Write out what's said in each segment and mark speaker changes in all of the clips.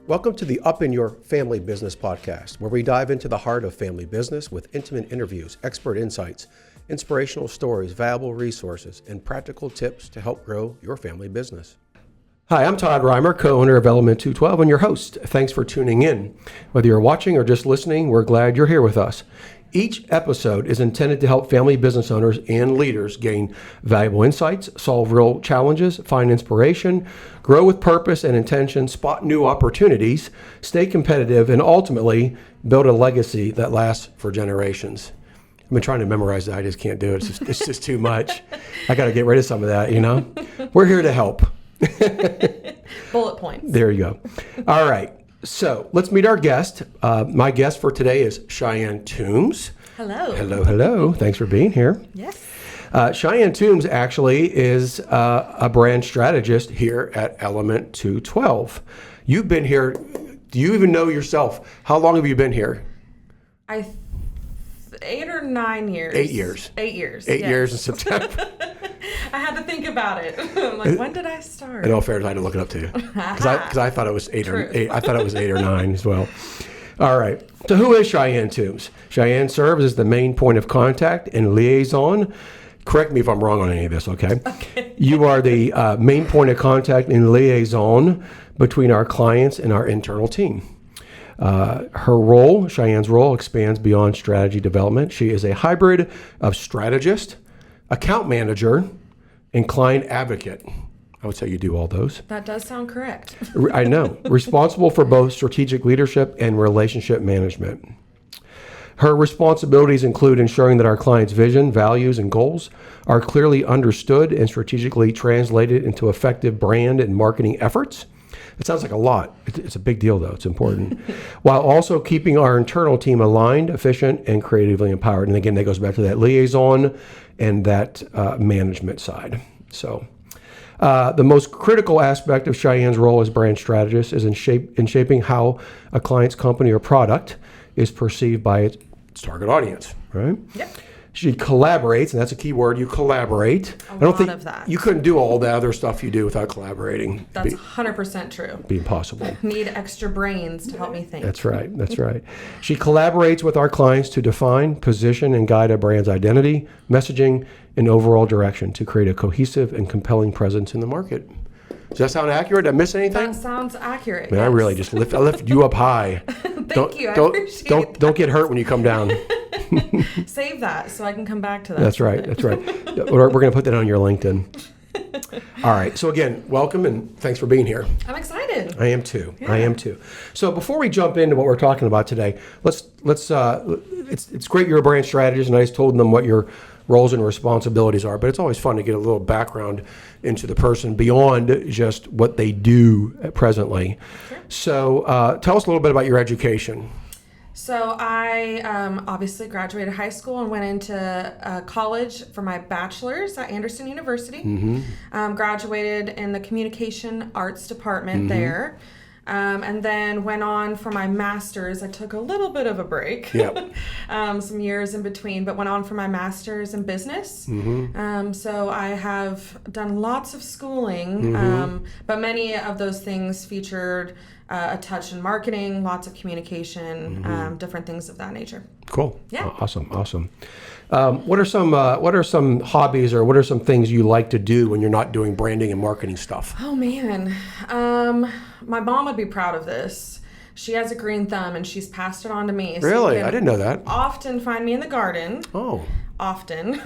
Speaker 1: Welcome to the Up in Your Family Business podcast, where we dive into the heart of family business with intimate interviews, expert insights, inspirational stories, valuable resources, and practical tips to help grow your family business. Hi, I'm Todd Rimer, co-owner of Element 212 and your host. Thanks for tuning in. Whether you're watching or just listening, we're glad you're here with us. Each episode is intended to help family business owners and leaders gain valuable insights, solve real challenges, find inspiration, grow with purpose and intention, spot new opportunities, stay competitive, and ultimately build a legacy that lasts for generations. I've been trying to memorize that. I just can't do it. It's just too much. I got to get rid of some of that, you know? We're here to help.
Speaker 2: Bullet points.
Speaker 1: There you go. All right. So let's meet our guest. My guest for today is Cheyenne Toombs.
Speaker 2: Hello.
Speaker 1: Hello. Thanks for being here.
Speaker 2: Yes.
Speaker 1: Cheyenne Toombs actually is a brand strategist here at Element 212. You've been here. Do you even know yourself? How long have you been here?
Speaker 2: 8 or 9 years.
Speaker 1: 8 years.
Speaker 2: 8 years.
Speaker 1: 8
Speaker 2: yes.
Speaker 1: years in September.
Speaker 2: I had to think about it. I'm like, when did I start?
Speaker 1: In all fairness, I had to look it up too, because I thought it was eight or 9 as well. All right. So who is Cheyenne Toombs? Cheyenne serves as the main point of contact and liaison. Correct me if I'm wrong on any of this, okay?
Speaker 2: Okay.
Speaker 1: You are the main point of contact and liaison between our clients and our internal team. Cheyenne's role, expands beyond strategy development. She is a hybrid of strategist, account manager, and client advocate. I would say you do all those.
Speaker 2: That does sound correct.
Speaker 1: I know. Responsible for both strategic leadership and relationship management. Her responsibilities include ensuring that our clients' vision, values, and goals are clearly understood and strategically translated into effective brand and marketing efforts. It sounds like a lot. It's a big deal, though. It's important. While also keeping our internal team aligned, efficient, and creatively empowered. And again, that goes back to that liaison and that management side. So the most critical aspect of Cheyenne's role as brand strategist is in shaping how a client's company or product is perceived by its target audience, right?
Speaker 2: Yep.
Speaker 1: She collaborates, and that's a key word. You collaborate.
Speaker 2: I don't think of that.
Speaker 1: You couldn't do all the other stuff you do without collaborating.
Speaker 2: That's 100% true.
Speaker 1: Be impossible.
Speaker 2: Need extra brains to help me think.
Speaker 1: That's right. She collaborates with our clients to define, position, and guide a brand's identity, messaging, and overall direction to create a cohesive and compelling presence in the market. Does that sound accurate? Did I miss anything?
Speaker 2: That sounds accurate.
Speaker 1: Man,
Speaker 2: yes.
Speaker 1: I really just lift you up high.
Speaker 2: Thank you. I appreciate that.
Speaker 1: Don't get hurt when you come down.
Speaker 2: Save that so I can come back to that.
Speaker 1: That's right. We're going to put that on your LinkedIn. All right. So again, welcome and thanks for being here.
Speaker 2: I'm excited.
Speaker 1: I am too.
Speaker 2: Yeah.
Speaker 1: So before we jump into what we're talking about today, let's it's great you're a brand strategist, and I just told them what your roles and responsibilities are, but it's always fun to get a little background into the person beyond just what they do presently. Sure. So tell us a little bit about your education.
Speaker 2: So I obviously graduated high school and went into college for my bachelor's at Anderson University. Mm-hmm. Graduated in the communication arts department there. And then went on for my master's. I took a little bit of a break, some years in between, but went on for my master's in business. Mm-hmm. So I have done lots of schooling, but many of those things featured a touch in marketing, lots of communication, different things of that nature.
Speaker 1: Cool.
Speaker 2: Yeah.
Speaker 1: Awesome. What are some hobbies or what are some things you like to do when you're not doing branding and marketing stuff?
Speaker 2: Oh man. My mom would be proud of this. She has a green thumb and she's passed it on to me. So
Speaker 1: really? I didn't know that.
Speaker 2: Often find me in the garden.
Speaker 1: Oh.
Speaker 2: Often.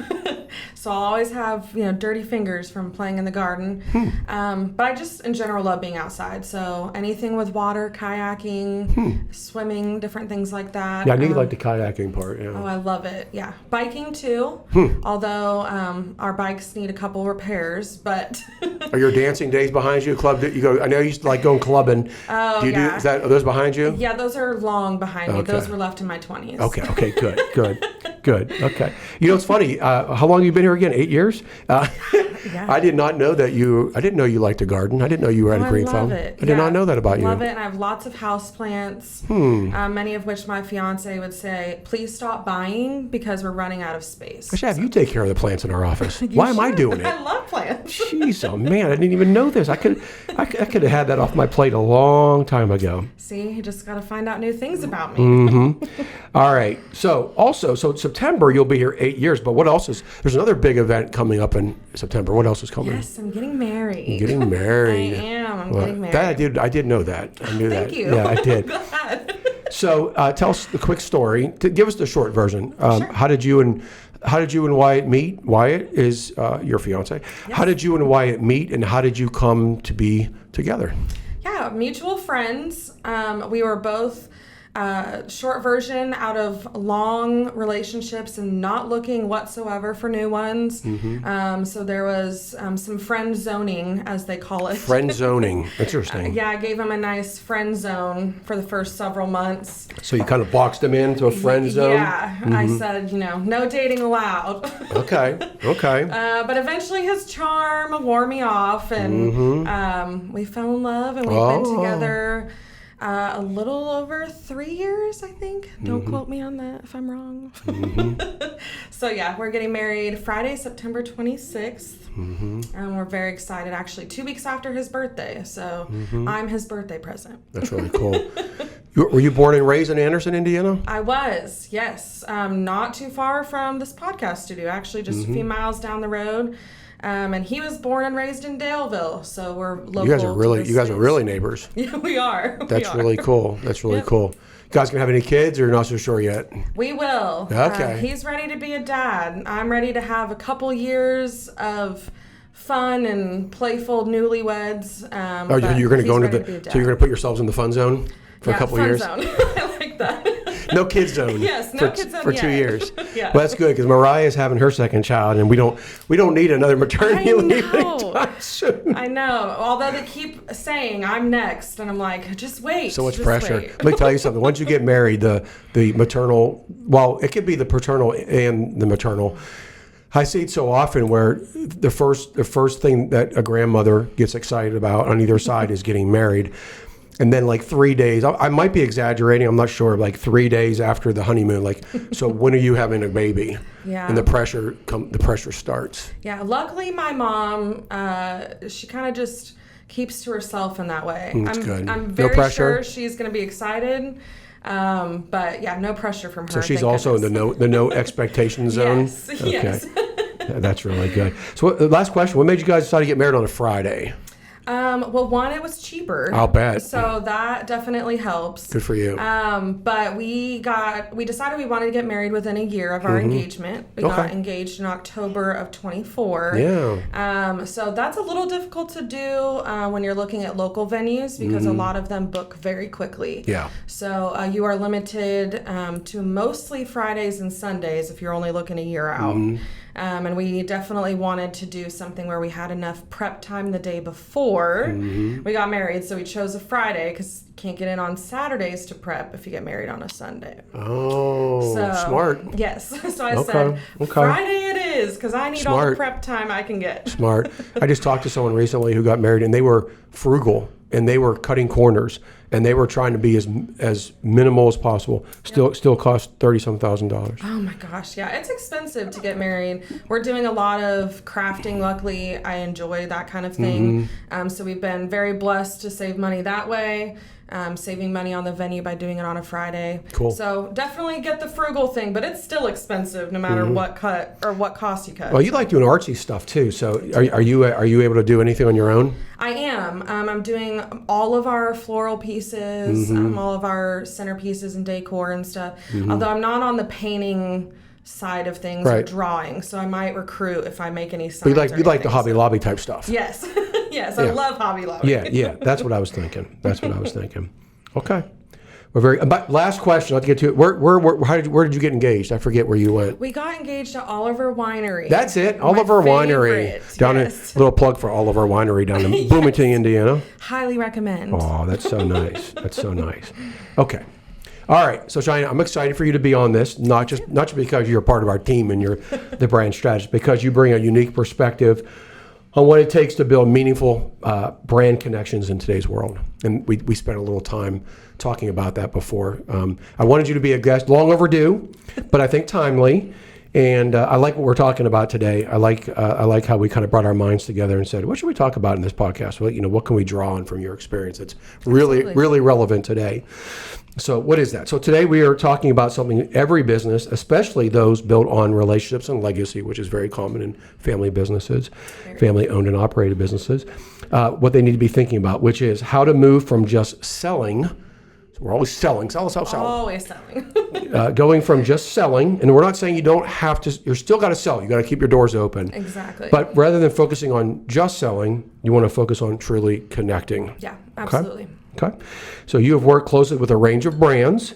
Speaker 2: So I'll always have, dirty fingers from playing in the garden. But I just, in general, love being outside. So anything with water, kayaking, swimming, different things like that.
Speaker 1: Yeah, I knew you liked the kayaking part. Yeah.
Speaker 2: Oh, I love it. Yeah. Biking, too. Although our bikes need a couple repairs, but...
Speaker 1: Are your dancing days behind you? You go. I know you used to like going clubbing.
Speaker 2: Oh, yeah.
Speaker 1: Are those behind you?
Speaker 2: Yeah, those are long behind me.
Speaker 1: Okay.
Speaker 2: Those were left in my 20s.
Speaker 1: Okay, good. Good. Okay. You know, it's funny. How long have you been here again? 8 years?
Speaker 2: Yeah.
Speaker 1: I did not know that I didn't know you liked to garden. I didn't know you were at a green thumb.
Speaker 2: It.
Speaker 1: I did not know that about you.
Speaker 2: I love it, and I have lots of houseplants, many of which my fiance would say, please stop buying because we're running out of space.
Speaker 1: I should have you take care of the plants in our office. Why am I doing it?
Speaker 2: I love plants.
Speaker 1: Jeez, oh man, I didn't even know this. I could have had that off my plate a long time ago.
Speaker 2: See, you just got to find out new things about me.
Speaker 1: All right. So September, you'll be here 8 years, but what else there's another big event coming up in September. What else is coming?
Speaker 2: Yes, I'm getting married.
Speaker 1: You're getting married.
Speaker 2: I am. I'm getting married.
Speaker 1: That I did know that. I knew that.
Speaker 2: Thank you.
Speaker 1: Yeah, I did.
Speaker 2: Glad.
Speaker 1: So tell us the quick story. Give us the short version.
Speaker 2: Sure.
Speaker 1: How did you and Wyatt meet? Wyatt is your fiance.
Speaker 2: Yes.
Speaker 1: How did you and Wyatt meet, and how did you come to be together?
Speaker 2: Yeah, mutual friends. We were both short version out of long relationships and not looking whatsoever for new ones. So there was some friend zoning, as they call it.
Speaker 1: Friend zoning. Interesting.
Speaker 2: Yeah, I gave him a nice friend zone for the first several months.
Speaker 1: So you kind of boxed him into a friend zone?
Speaker 2: Yeah, I said, no dating allowed.
Speaker 1: Okay.
Speaker 2: But eventually his charm wore me off, and we fell in love, and we've been together a little over 3 years, I think. Don't quote me on that if I'm wrong. So yeah, we're getting married Friday, September 26th. And we're very excited, actually 2 weeks after his birthday. So I'm his birthday present.
Speaker 1: That's really cool. Were you born and raised in Anderson, Indiana?
Speaker 2: I was, yes. Not too far from this podcast studio, actually just a few miles down the road. And he was born and raised in Daleville, so we're local.
Speaker 1: You guys are really neighbors.
Speaker 2: Yeah, we are.
Speaker 1: That's really cool. That's really cool. You guys gonna have any kids, or not so sure yet?
Speaker 2: We will.
Speaker 1: Okay.
Speaker 2: He's ready to be a dad. I'm ready to have a couple years of fun and playful newlyweds.
Speaker 1: You're gonna go into so you're gonna put yourselves in the fun zone for a couple years.
Speaker 2: Fun zone. I like that.
Speaker 1: No kid zone.
Speaker 2: Yes, no kid zone
Speaker 1: for
Speaker 2: yet.
Speaker 1: 2 years.
Speaker 2: Yeah.
Speaker 1: Well, that's good because Mariah is having her second child, and we don't need another maternity leave anytime soon.
Speaker 2: I know. Although they keep saying I'm next, and I'm like, just wait.
Speaker 1: So much pressure. Let me tell you something. Once you get married, the maternal, well, it could be the paternal and the maternal. I see it so often where the first thing that a grandmother gets excited about on either side is getting married. And then like 3 days, I might be exaggerating, I'm not sure, like 3 days after the honeymoon, like, so when are you having a baby?
Speaker 2: Yeah.
Speaker 1: And the pressure starts.
Speaker 2: Yeah, luckily my mom, she kind of just keeps to herself in that way.
Speaker 1: That's good.
Speaker 2: I'm very sure she's going to be excited. But yeah, no pressure from her.
Speaker 1: So she's also in the no expectation zone?
Speaker 2: Yes, okay. Yes.
Speaker 1: Yeah, that's really good. So last question, what made you guys decide to get married on a Friday?
Speaker 2: Well, one, it was cheaper.
Speaker 1: I'll bet.
Speaker 2: So that definitely helps.
Speaker 1: Good for you.
Speaker 2: But we decided we wanted to get married within a year of our engagement. We got engaged in October of 24.
Speaker 1: Yeah.
Speaker 2: So that's a little difficult to do when you're looking at local venues because a lot of them book very quickly.
Speaker 1: Yeah.
Speaker 2: So you are limited to mostly Fridays and Sundays if you're only looking a year out. And we definitely wanted to do something where we had enough prep time the day before we got married. So we chose a Friday because you can't get in on Saturdays to prep if you get married on a Sunday.
Speaker 1: Oh, smart.
Speaker 2: Yes. So I said, Friday it is because I need all the prep time I can get.
Speaker 1: Smart. I just talked to someone recently who got married and they were frugal and they were cutting corners and they were trying to be as minimal as possible. Still cost $30,000.
Speaker 2: Oh my gosh, yeah, it's expensive to get married. We're doing a lot of crafting. Luckily, I enjoy that kind of thing. So we've been very blessed to save money that way. Saving money on the venue by doing it on a Friday.
Speaker 1: Cool.
Speaker 2: So definitely get the frugal thing, but it's still expensive no matter what cost you cut.
Speaker 1: Well, you like doing artsy stuff too. So are you able to do anything on your own?
Speaker 2: I am. I'm doing all of our floral pieces, all of our centerpieces and decor and stuff. Although I'm not on the painting side of things or drawing, so I might recruit if I make any signs.
Speaker 1: But you like the Hobby Lobby type stuff.
Speaker 2: Yes. Yes, I love Hobby Lobby.
Speaker 1: Yeah, that's what I was thinking. Okay. But last question, I'll get to it. Where did you get engaged? I forget where you went.
Speaker 2: We got engaged at Oliver Winery.
Speaker 1: That's it, Oliver Winery. Down a little plug for Oliver Winery down in Bloomington, Indiana.
Speaker 2: Highly recommend.
Speaker 1: Oh, that's so nice. That's so nice. Okay. All right. So Cheyenne, I'm excited for you to be on this, not just because you're a part of our team and you're the brand strategist, because you bring a unique perspective on what it takes to build meaningful brand connections in today's world. And we spent a little time talking about that before. I wanted you to be a guest, long overdue, but I think timely. And I like what we're talking about today. I like how we kind of brought our minds together and said, what should we talk about in this podcast? Well, what can we draw on from your experience that's really relevant today? So what is that? So today we are talking about something every business, especially those built on relationships and legacy, which is very common in family businesses, family owned and operated businesses, what they need to be thinking about, which is how to move from just selling. So we're always selling, sell.
Speaker 2: Always selling.
Speaker 1: Going from just selling, and we're not saying you don't have to, you're still got to sell. You got to keep your doors open.
Speaker 2: Exactly.
Speaker 1: But rather than focusing on just selling, you want to focus on truly connecting.
Speaker 2: Yeah, absolutely.
Speaker 1: Okay. So you have worked closely with a range of brands,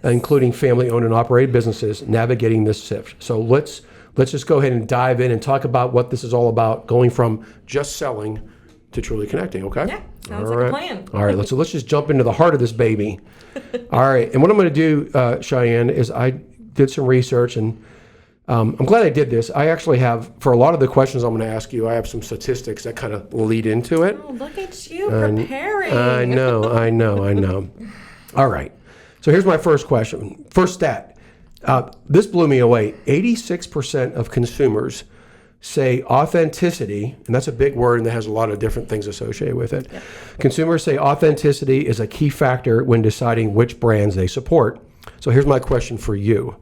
Speaker 1: including family-owned and operated businesses, navigating this shift. So let's just go ahead and dive in and talk about what this is all about, going from just selling to truly connecting. Okay.
Speaker 2: Yeah, sounds like a plan.
Speaker 1: All right. So let's just jump into the heart of this baby. All right. And what I'm going to do, Cheyenne, is I did some research, and I'm glad I did this. I actually have, for a lot of the questions I'm going to ask you, I have some statistics that kind of lead into it.
Speaker 2: Oh, look at you preparing.
Speaker 1: I know. All right. So here's my first question. First stat. This blew me away. 86% of consumers say authenticity, and that's a big word and that has a lot of different things associated with it. Yep. Consumers say authenticity is a key factor when deciding which brands they support. So here's my question for you.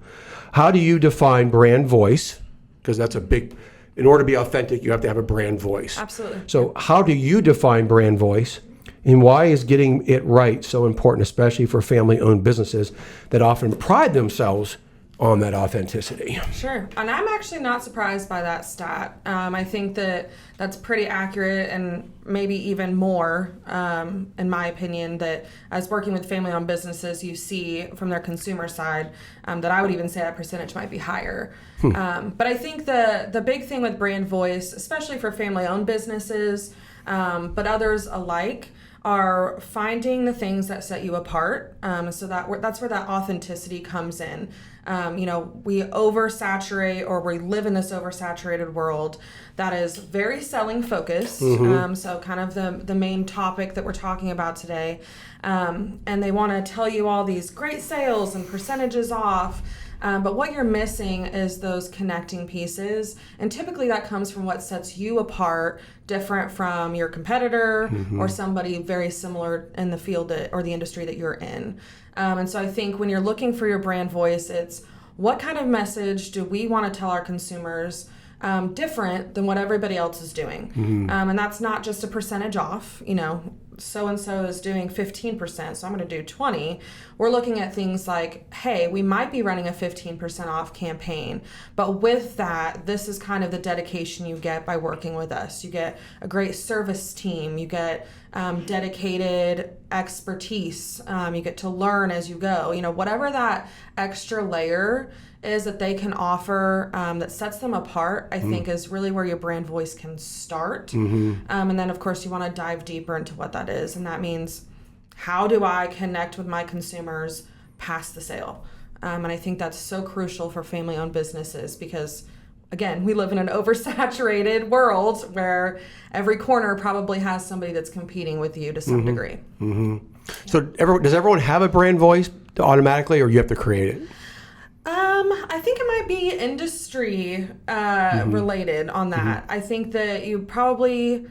Speaker 1: How do you define brand voice? Because that's a big, in order to be authentic, you have to have a brand voice.
Speaker 2: Absolutely.
Speaker 1: So how do you define brand voice, and why is getting it right so important, especially for family-owned businesses that often pride themselves on that authenticity?
Speaker 2: Sure. And I'm actually not surprised by that stat. I think that that's pretty accurate, and maybe even more, in my opinion, that as working with family-owned businesses, you see from their consumer side that I would even say that percentage might be higher. But I think the big thing with brand voice, especially for family-owned businesses, but others alike, are finding the things that set you apart. So that's where that authenticity comes in. We oversaturate, or we live in this oversaturated world that is very selling focused. So kind of the main topic that we're talking about today. And they want to tell you all these great sales and percentages off. But what you're missing is those connecting pieces. And typically that comes from what sets you apart, different from your competitor or somebody very similar in the field or the industry that you're in. And so I think when you're looking for your brand voice, it's what kind of message do we want to tell our consumers different than what everybody else is doing. And that's not just a percentage off, so-and-so is doing 15%, so I'm going to do 20. We're looking at things like, hey, we might be running a 15% off campaign, but with that, this is kind of the dedication you get by working with us. You get a great service team, you get dedicated expertise, you get to learn as you go. Whatever that extra layer is that they can offer that sets them apart, I think is really where your brand voice can start. And then, of course, you want to dive deeper into what that is. And that means, how do I connect with my consumers past the sale? And I think that's so crucial for family-owned businesses because, again, we live in an oversaturated world where every corner probably has somebody that's competing with you to some degree.
Speaker 1: So does everyone have a brand voice automatically, or you have to create it?
Speaker 2: I think it might be industry related on that. I think that you probably,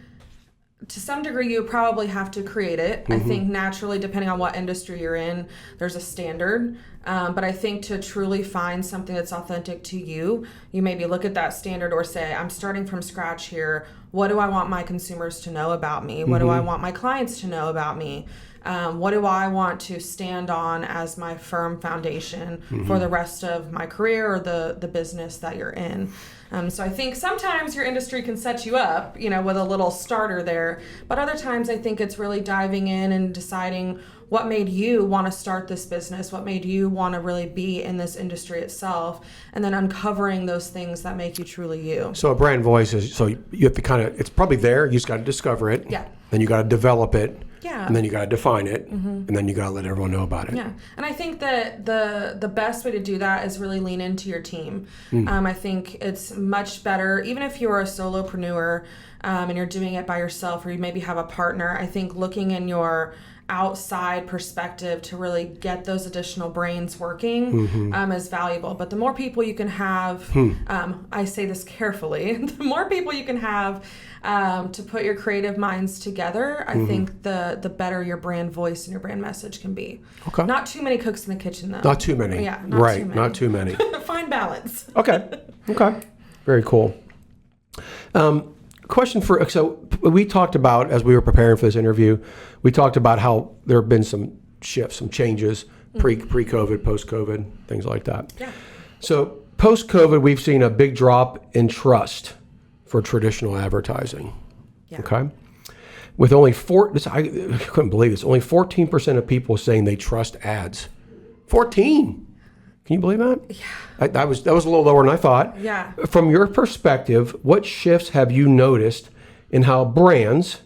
Speaker 2: to some degree, you probably have to create it. I think naturally, depending on what industry you're in, there's a standard. But I think to truly find something that's authentic to you, you maybe look at that standard or say, I'm starting from scratch here. What do I want my consumers to know about me? What do I want my clients to know about me? What do I want to stand on as my firm foundation for the rest of my career or the business that you're in? So I think sometimes your industry can set you up, with a little starter there. But other times I think it's really diving in and deciding what made you want to start this business, what made you want to really be in this industry itself, and then uncovering those things that make you truly you.
Speaker 1: So a brand voice is, so you have to it's probably there, you just got to discover it.
Speaker 2: Yeah.
Speaker 1: Then you got to develop it.
Speaker 2: Yeah.
Speaker 1: And then you got to define it, and then you got to let everyone know about it.
Speaker 2: Yeah. And I think that the best way to do that is really lean into your team. I think it's much better, even if you're a solopreneur and you're doing it by yourself, or you maybe have a partner. I think looking in your outside perspective to really get those additional brains working is valuable. But the more people you can have, I say this carefully, the more people you can have to put your creative minds together, I think the better your brand voice and your brand message can be.
Speaker 1: Okay.
Speaker 2: Not too many cooks in the kitchen, though.
Speaker 1: Not too many.
Speaker 2: Yeah,
Speaker 1: not too many.
Speaker 2: Fine balance.
Speaker 1: Okay. Very cool. Question so we talked about, as we were preparing for this interview, we talked about how there have been some shifts, some changes, pre-COVID, post-COVID, things like that.
Speaker 2: Yeah.
Speaker 1: So post-COVID, we've seen a big drop in trust for traditional advertising.
Speaker 2: Yeah.
Speaker 1: Okay. With only I couldn't believe this, only 14% of people saying they trust ads. 14. Can you believe that? Yeah. That was a little lower than I thought.
Speaker 2: Yeah.
Speaker 1: From your perspective, what shifts have you noticed in how brands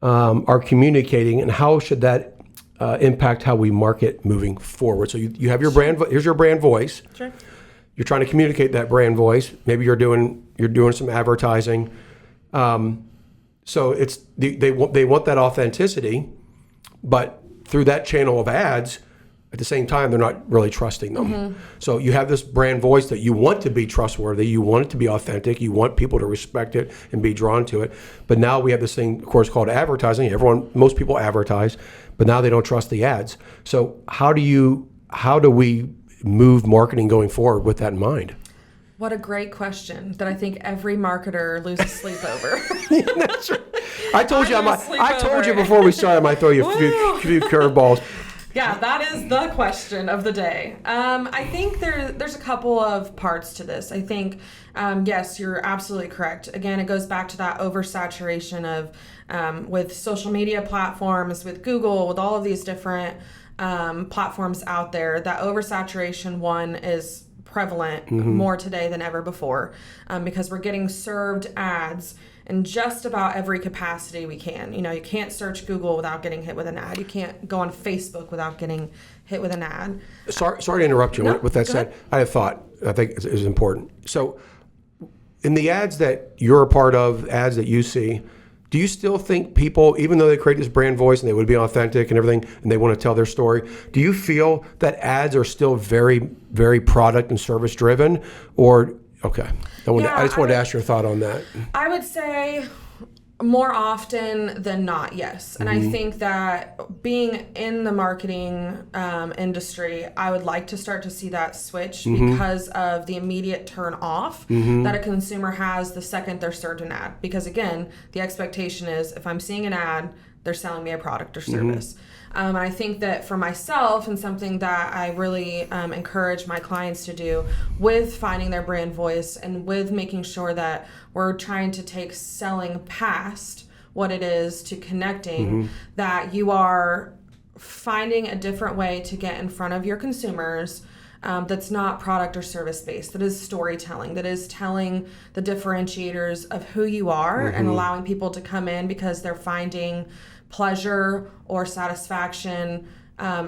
Speaker 1: are communicating, and how should that impact how we market moving forward? So you have your brand. Here's your brand voice.
Speaker 2: Sure.
Speaker 1: You're trying to communicate that brand voice. Maybe you're doing some advertising. So it's they want that authenticity, but through that channel of ads. At the same time, they're not really trusting them. So you have this brand voice that you want to be trustworthy, you want it to be authentic, you want people to respect it and be drawn to it. But now we have this thing, of course, called advertising. Most people advertise, but now they don't trust the ads. So how do we move marketing going forward with that in mind?
Speaker 2: What a great question that I think every marketer loses sleep over.
Speaker 1: That's right. I told you before we started, I might throw you a few curveballs.
Speaker 2: Yeah, that is the question of the day. I think there's a couple of parts to this. I think, yes, you're absolutely correct. Again, it goes back to that oversaturation of with social media platforms, with Google, with all of these different platforms out there. That oversaturation one is prevalent more today than ever before because we're getting served ads in just about every capacity we can. You can't search Google without getting hit with an ad. You can't go on Facebook without getting hit with an ad.
Speaker 1: Sorry to interrupt you.
Speaker 2: No,
Speaker 1: with that said, I have thought, I think is important. So in the ads that you're a part of, ads that you see, do you still think people, even though they create this brand voice and they would be authentic and everything, and they want to tell their story, do you feel that ads are still very, very product and service driven? Or, okay. I just wanted to ask your thought on that.
Speaker 2: I would say more often than not, yes. And I think that being in the marketing industry, I would like to start to see that switch because of the immediate turn off that a consumer has the second they're served an ad. Because again, the expectation is if I'm seeing an ad, they're selling me a product or service. And I think that for myself, and something that I really encourage my clients to do with finding their brand voice and with making sure that we're trying to take selling past what it is to connecting, that you are finding a different way to get in front of your consumers that's not product or service based, that is storytelling, that is telling the differentiators of who you are and allowing people to come in because they're finding pleasure or satisfaction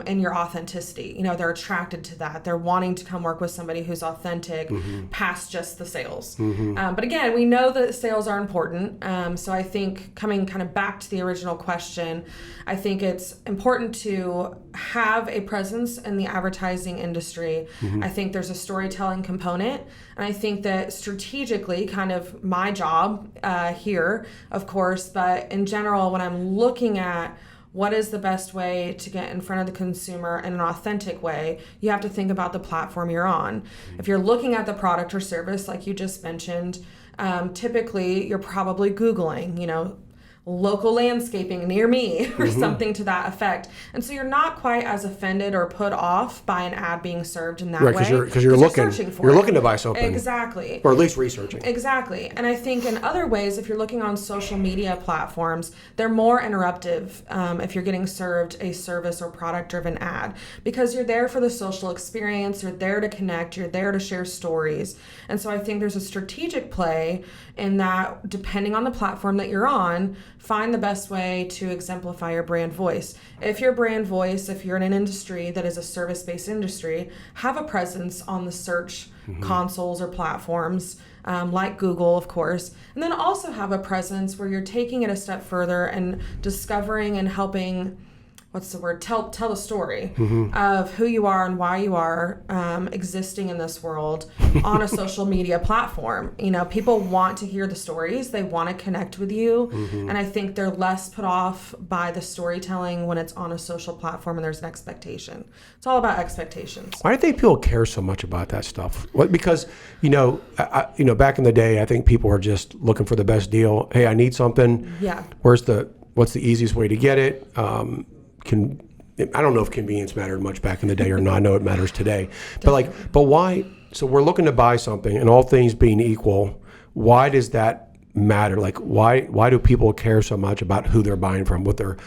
Speaker 2: in your authenticity. They're attracted to that. They're wanting to come work with somebody who's authentic past just the sales. But again, we know that sales are important. So I think coming kind of back to the original question, I think it's important to have a presence in the advertising industry. I think there's a storytelling component. And I think that strategically, kind of my job here, of course, but in general, when I'm looking at what is the best way to get in front of the consumer in an authentic way, you have to think about the platform you're on. If you're looking at the product or service, like you just mentioned, typically you're probably Googling, local landscaping near me or something to that effect. And so you're not quite as offended or put off by an ad being served in that way.
Speaker 1: Because you're looking to buy something.
Speaker 2: Exactly.
Speaker 1: Or at least researching.
Speaker 2: Exactly. And I think in other ways, if you're looking on social media platforms, they're more interruptive if you're getting served a service or product driven ad, because you're there for the social experience, you're there to connect, you're there to share stories. And so I think there's a strategic play in that, depending on the platform that you're on, find the best way to exemplify your brand voice. If your brand voice, if you're in an industry that is a service-based industry, have a presence on the search consoles or platforms, like Google, of course, and then also have a presence where you're taking it a step further and discovering and helping, tell the story of who you are and why you are existing in this world on a social media platform. People want to hear the stories. They want to connect with you. And I think they're less put off by the storytelling when it's on a social platform and there's an expectation. It's all about expectations.
Speaker 1: Why do you think people care so much about that stuff? Because, back in the day, I think people were just looking for the best deal. Hey, I need something.
Speaker 2: Yeah.
Speaker 1: What's the easiest way to get it? I don't know if convenience mattered much back in the day or not. I know it matters today. But why? So we're looking to buy something, and all things being equal, why does that matter? Why do people care so much about who they're buying from, what their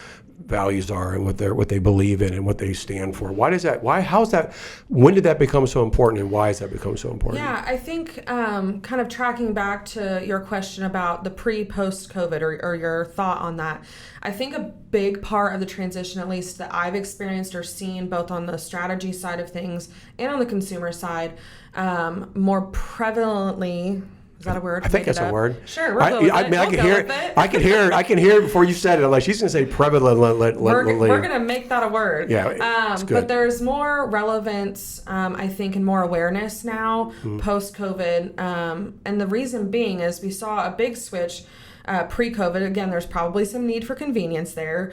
Speaker 1: values are, and what they believe in, and what they stand for? Why does that? How's that? When did that become so important, and why has that become so important?
Speaker 2: Yeah, I think kind of tracking back to your question about the pre-post COVID or your thought on that, I think a big part of the transition, at least that I've experienced or seen both on the strategy side of things and on the consumer side, more prevalently. Is that a word?
Speaker 1: I think that's a word.
Speaker 2: Sure, we'll go with it.
Speaker 1: I can hear it. I can hear it before you said it. Like she's going to say prevalent.
Speaker 2: We're going to make that a word.
Speaker 1: Yeah, it's good.
Speaker 2: But there's more relevance, I think, and more awareness now post-COVID. And the reason being is we saw a big switch pre-COVID. Again, there's probably some need for convenience there.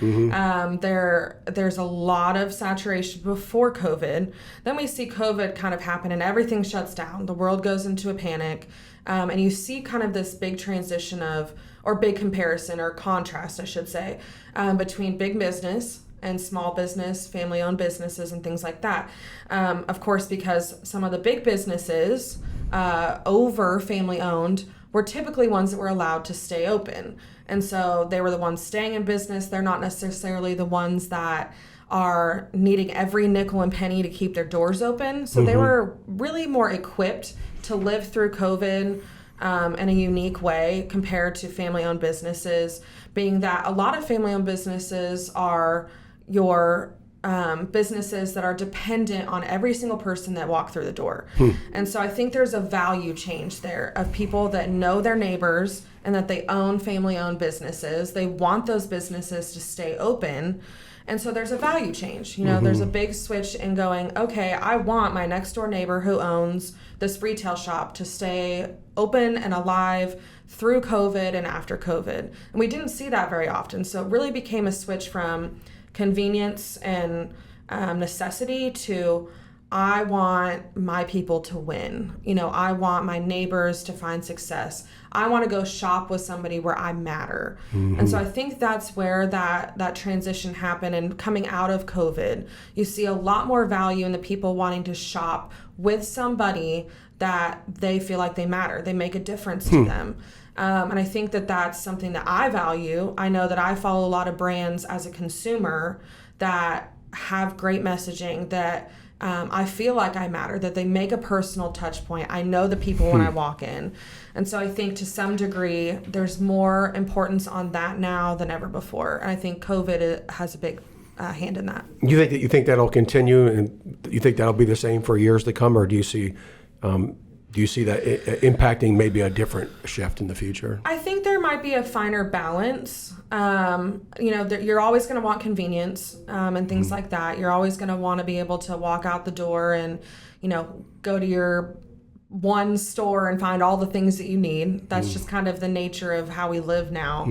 Speaker 2: There's a lot of saturation before COVID. Then we see COVID kind of happen and everything shuts down. The world goes into a panic. And you see kind of this big transition or big comparison or contrast, I should say, between big business and small business, family-owned businesses, and things like that. Of course, because some of the big businesses over family-owned were typically ones that were allowed to stay open. And so they were the ones staying in business. They're not necessarily the ones that are needing every nickel and penny to keep their doors open. So they were really more equipped to live through COVID in a unique way compared to family-owned businesses, being that a lot of family-owned businesses are your businesses that are dependent on every single person that walk through the door. And so I think there's a value change there of people that know their neighbors and that they own family-owned businesses. They want those businesses to stay open. And so there's a value change. There's a big switch in going, okay, I want my next door neighbor who owns this retail shop to stay open and alive through COVID and after COVID. And we didn't see that very often. So it really became a switch from convenience and necessity to I want my people to win. I want my neighbors to find success. I want to go shop with somebody where I matter. And so I think that's where that transition happened. And coming out of COVID, you see a lot more value in the people wanting to shop with somebody that they feel like they matter. They make a difference to them. And I think that that's something that I value. I know that I follow a lot of brands as a consumer that have great messaging, that I feel like I matter, that they make a personal touch point. I know the people when I walk in. And so I think to some degree, there's more importance on that now than ever before. And I think COVID has a big hand in that. You
Speaker 1: think that'll continue, and you think that'll be the same for years to come, or do you see that impacting maybe a different shift in the future?
Speaker 2: I think there might be a finer balance. You're always going to want convenience and things like that. You're always going to want to be able to walk out the door and, go to your one store and find all the things that you need. That's just kind of the nature of how we live now.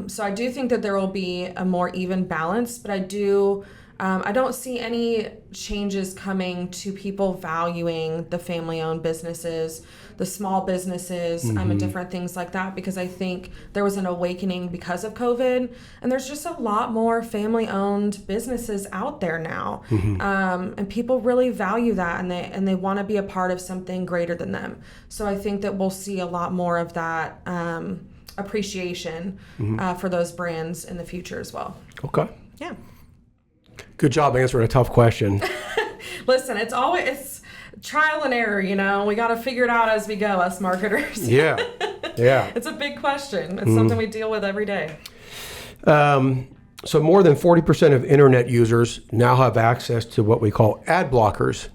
Speaker 2: So I do think that there will be a more even balance, but I don't see any changes coming to people valuing the family-owned businesses, the small businesses, and different things like that, because I think there was an awakening because of COVID, and there's just a lot more family-owned businesses out there now, and people really value that, and they want to be a part of something greater than them. So I think that we'll see a lot more of that appreciation for those brands in the future as well.
Speaker 1: Okay.
Speaker 2: Yeah.
Speaker 1: Good job answering a tough question.
Speaker 2: Listen, it's trial and error, we got to figure it out as we go, us marketers.
Speaker 1: Yeah.
Speaker 2: It's a big question. It's something we deal with every day.
Speaker 1: So more than 40% of internet users now have access to what we call ad blockers.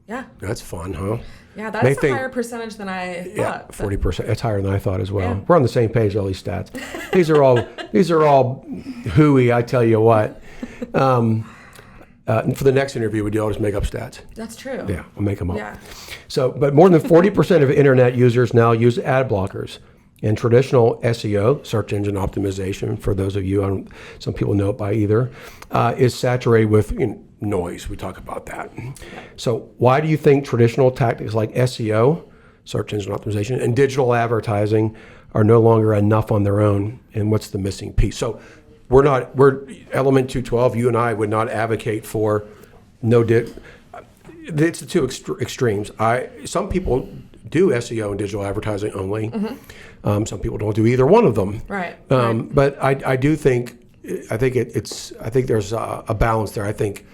Speaker 2: Yeah.
Speaker 1: That's fun, huh?
Speaker 2: Yeah, that's a higher percentage than I thought.
Speaker 1: Yeah, 40%. It's higher than I thought as well.
Speaker 2: Yeah.
Speaker 1: We're on the same page, all these stats. These are all hooey, I tell you what. And for the next interview, I'll just make up stats.
Speaker 2: That's true.
Speaker 1: Yeah, I'll make them up.
Speaker 2: Yeah.
Speaker 1: So, but more than 40% of internet users now use ad blockers. And traditional SEO, search engine optimization, for those of you, some people know it by either, is saturated with noise. We talk about that. So why do you think traditional tactics like SEO, search engine optimization, and digital advertising are no longer enough on their own? And what's the missing piece? So we're Element 212, you and I would not advocate for it's the two extremes. Some people do SEO and digital advertising only. Mm-hmm. Some people don't do either one of them.
Speaker 2: Right.
Speaker 1: But I do think there's a balance there. I think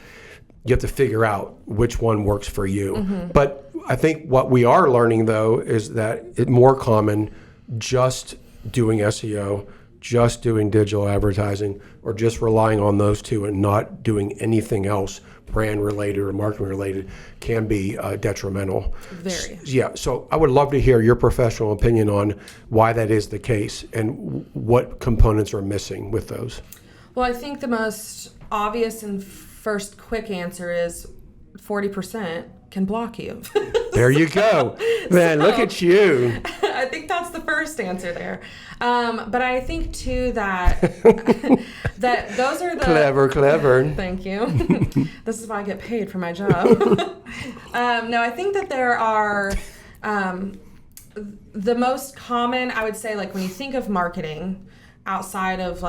Speaker 1: you have to figure out which one works for you. Mm-hmm. But I think what we are learning though is that it's more common just doing SEO, just doing digital advertising, or just relying on those two and not doing anything else brand related or marketing related can be detrimental.
Speaker 2: Very.
Speaker 1: Yeah. So I would love to hear your professional opinion on why that is the case and what components are missing with those.
Speaker 2: Well, I think the most obvious and first quick answer is 40% can block you.
Speaker 1: There you go. Man, look at you.
Speaker 2: I think that's the first answer there. But I think too that that those are the
Speaker 1: clever.
Speaker 2: Thank you. This is why I get paid for my job. No, I think that there are the most common, I would say, like when you think of marketing outside of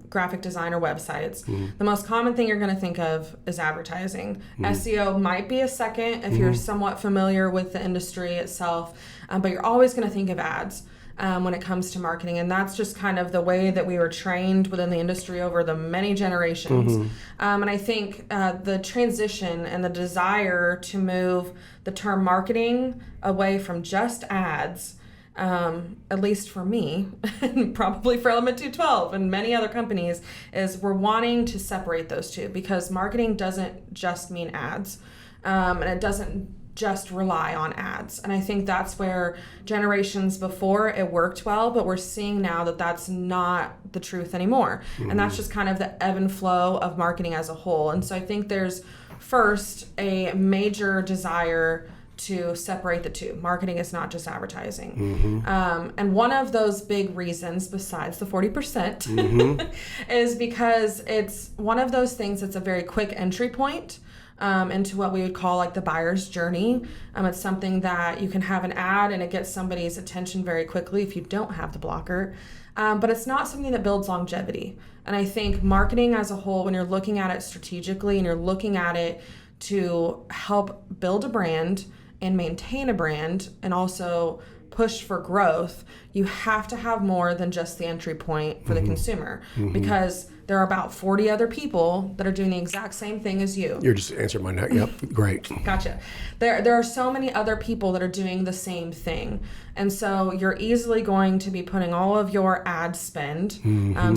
Speaker 2: graphic design or websites, the most common thing you're going to think of is advertising. SEO might be a second if you're somewhat familiar with the industry itself, but you're always going to think of ads when it comes to marketing, and that's just kind of the way that we were trained within the industry over the many generations. And I think the transition and the desire to move the term marketing away from just ads, at least for me, and probably for Element 212 and many other companies, is we're wanting to separate those two, because marketing doesn't just mean ads, and it doesn't just rely on ads. And I think that's where generations before it worked well, but we're seeing now that that's not the truth anymore. And that's just kind of the ebb and flow of marketing as a whole. And so I think there's first a major desire to separate the two. Marketing is not just advertising. And one of those big reasons, besides the 40%, is because it's one of those things that's a very quick entry point into what we would call like the buyer's journey. It's something that you can have an ad and it gets somebody's attention very quickly if you don't have the blocker. But it's not something that builds longevity. And I think marketing as a whole, when you're looking at it strategically and you're looking at it to help build a brand and maintain a brand and also push for growth, you have to have more than just the entry point for the consumer, because there are about 40 other people that are doing the exact same thing as you.
Speaker 1: You're just answering my neck. Yep, great.
Speaker 2: Gotcha. There are so many other people that are doing the same thing. And so you're easily going to be putting all of your ad spend,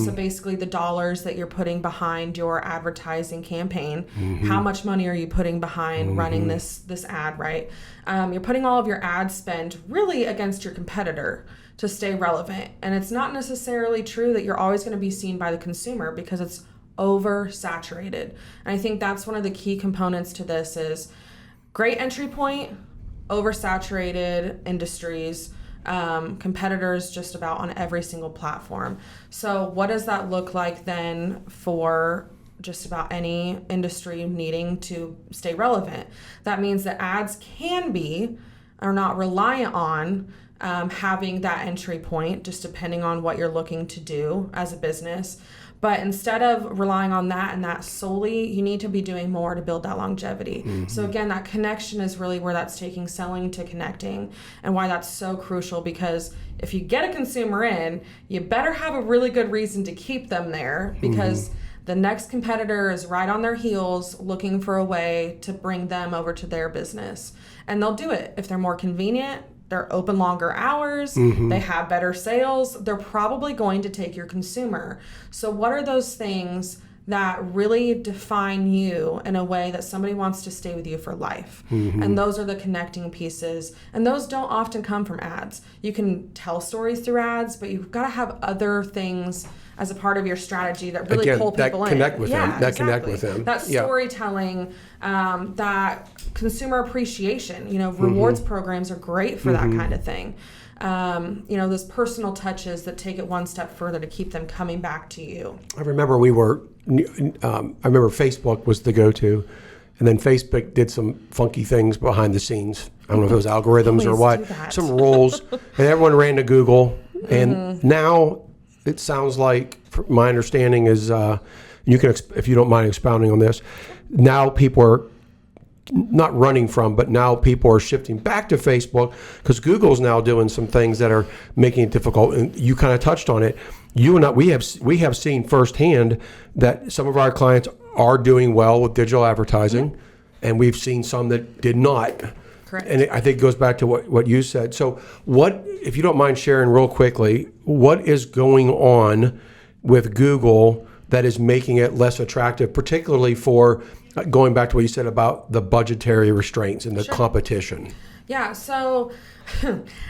Speaker 2: so basically the dollars that you're putting behind your advertising campaign, how much money are you putting behind running this ad, right? You're putting all of your ad spend really against your competitor to stay relevant. And it's not necessarily true that you're always going to be seen by the consumer, because it's oversaturated. And I think that's one of the key components to this is great entry point, oversaturated industries, competitors just about on every single platform. So what does that look like then for just about any industry needing to stay relevant? That means that ads are not reliant on having that entry point, just depending on what you're looking to do as a business. But instead of relying on that and that solely, you need to be doing more to build that longevity. So again, that connection is really where that's taking selling to connecting, and why that's so crucial, because if you get a consumer in, you better have a really good reason to keep them there, because the next competitor is right on their heels looking for a way to bring them over to their business. And they'll do it. If they're more convenient, they're open longer hours, they have better sales, they're probably going to take your consumer. So what are those things that really define you in a way that somebody wants to stay with you for life? And those are the connecting pieces. And those don't often come from ads. You can tell stories through ads, but you've got to have other things as a part of your strategy that really pull people
Speaker 1: that connect with them. That connect with them.
Speaker 2: That storytelling, that consumer appreciation. Rewards programs are great for that kind of thing. Those personal touches that take it one step further to keep them coming back to you.
Speaker 1: I remember Facebook was the go-to, and then Facebook did some funky things behind the scenes. I don't know if it was algorithms or what, some rules, and everyone ran to Google. And now it sounds like, my understanding is, you can, if you don't mind expounding on this, now people are not running from, but now people are shifting back to Facebook because Google's now doing some things that are making it difficult. And you kind of touched on it. You and I, we have seen firsthand that some of our clients are doing well with digital advertising, and we've seen some that did not.
Speaker 2: Correct.
Speaker 1: And I think it goes back to what you said. So what, if you don't mind sharing real quickly, what is going on with Google that is making it less attractive, particularly for going back to what you said about the budgetary restraints and the competition?
Speaker 2: Yeah, so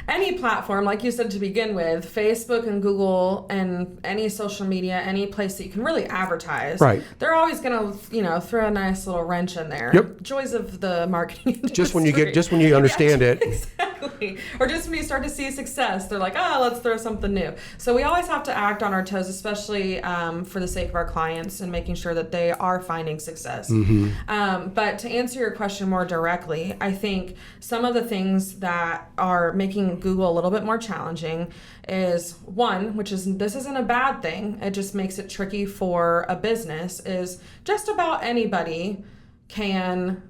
Speaker 2: any platform, like you said to begin with, Facebook and Google and any social media, any place that you can really advertise,
Speaker 1: right,
Speaker 2: they're always going to, throw a nice little wrench in there.
Speaker 1: Yep.
Speaker 2: Joys of the marketing industry.
Speaker 1: Just when you understand it.
Speaker 2: Exactly. Or just when you start to see success, they're like, let's throw something new. So we always have to act on our toes, especially for the sake of our clients and making sure that they are finding success. But to answer your question more directly, I think some of the things that are making Google a little bit more challenging is one, this isn't a bad thing, it just makes it tricky for a business, is just about anybody can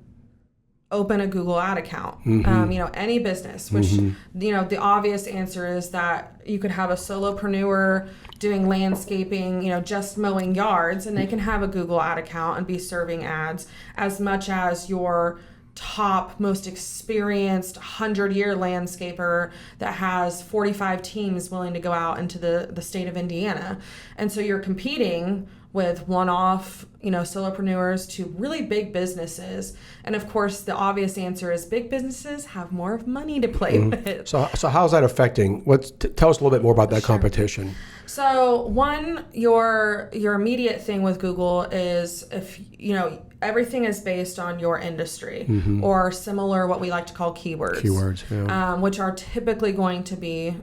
Speaker 2: open a Google ad account. Any business, which, the obvious answer is that you could have a solopreneur doing landscaping, just mowing yards, and they can have a Google ad account and be serving ads, as much as your top, most experienced 100-year landscaper that has 45 teams willing to go out into the state of Indiana. And so you're competing with one-off, solopreneurs to really big businesses. And of course, the obvious answer is big businesses have more money to play with. So
Speaker 1: how's that affecting? Tell us a little bit more about that competition.
Speaker 2: So one, your immediate thing with Google is if, everything is based on your industry or similar, what we like to call keywords. Which are typically going to be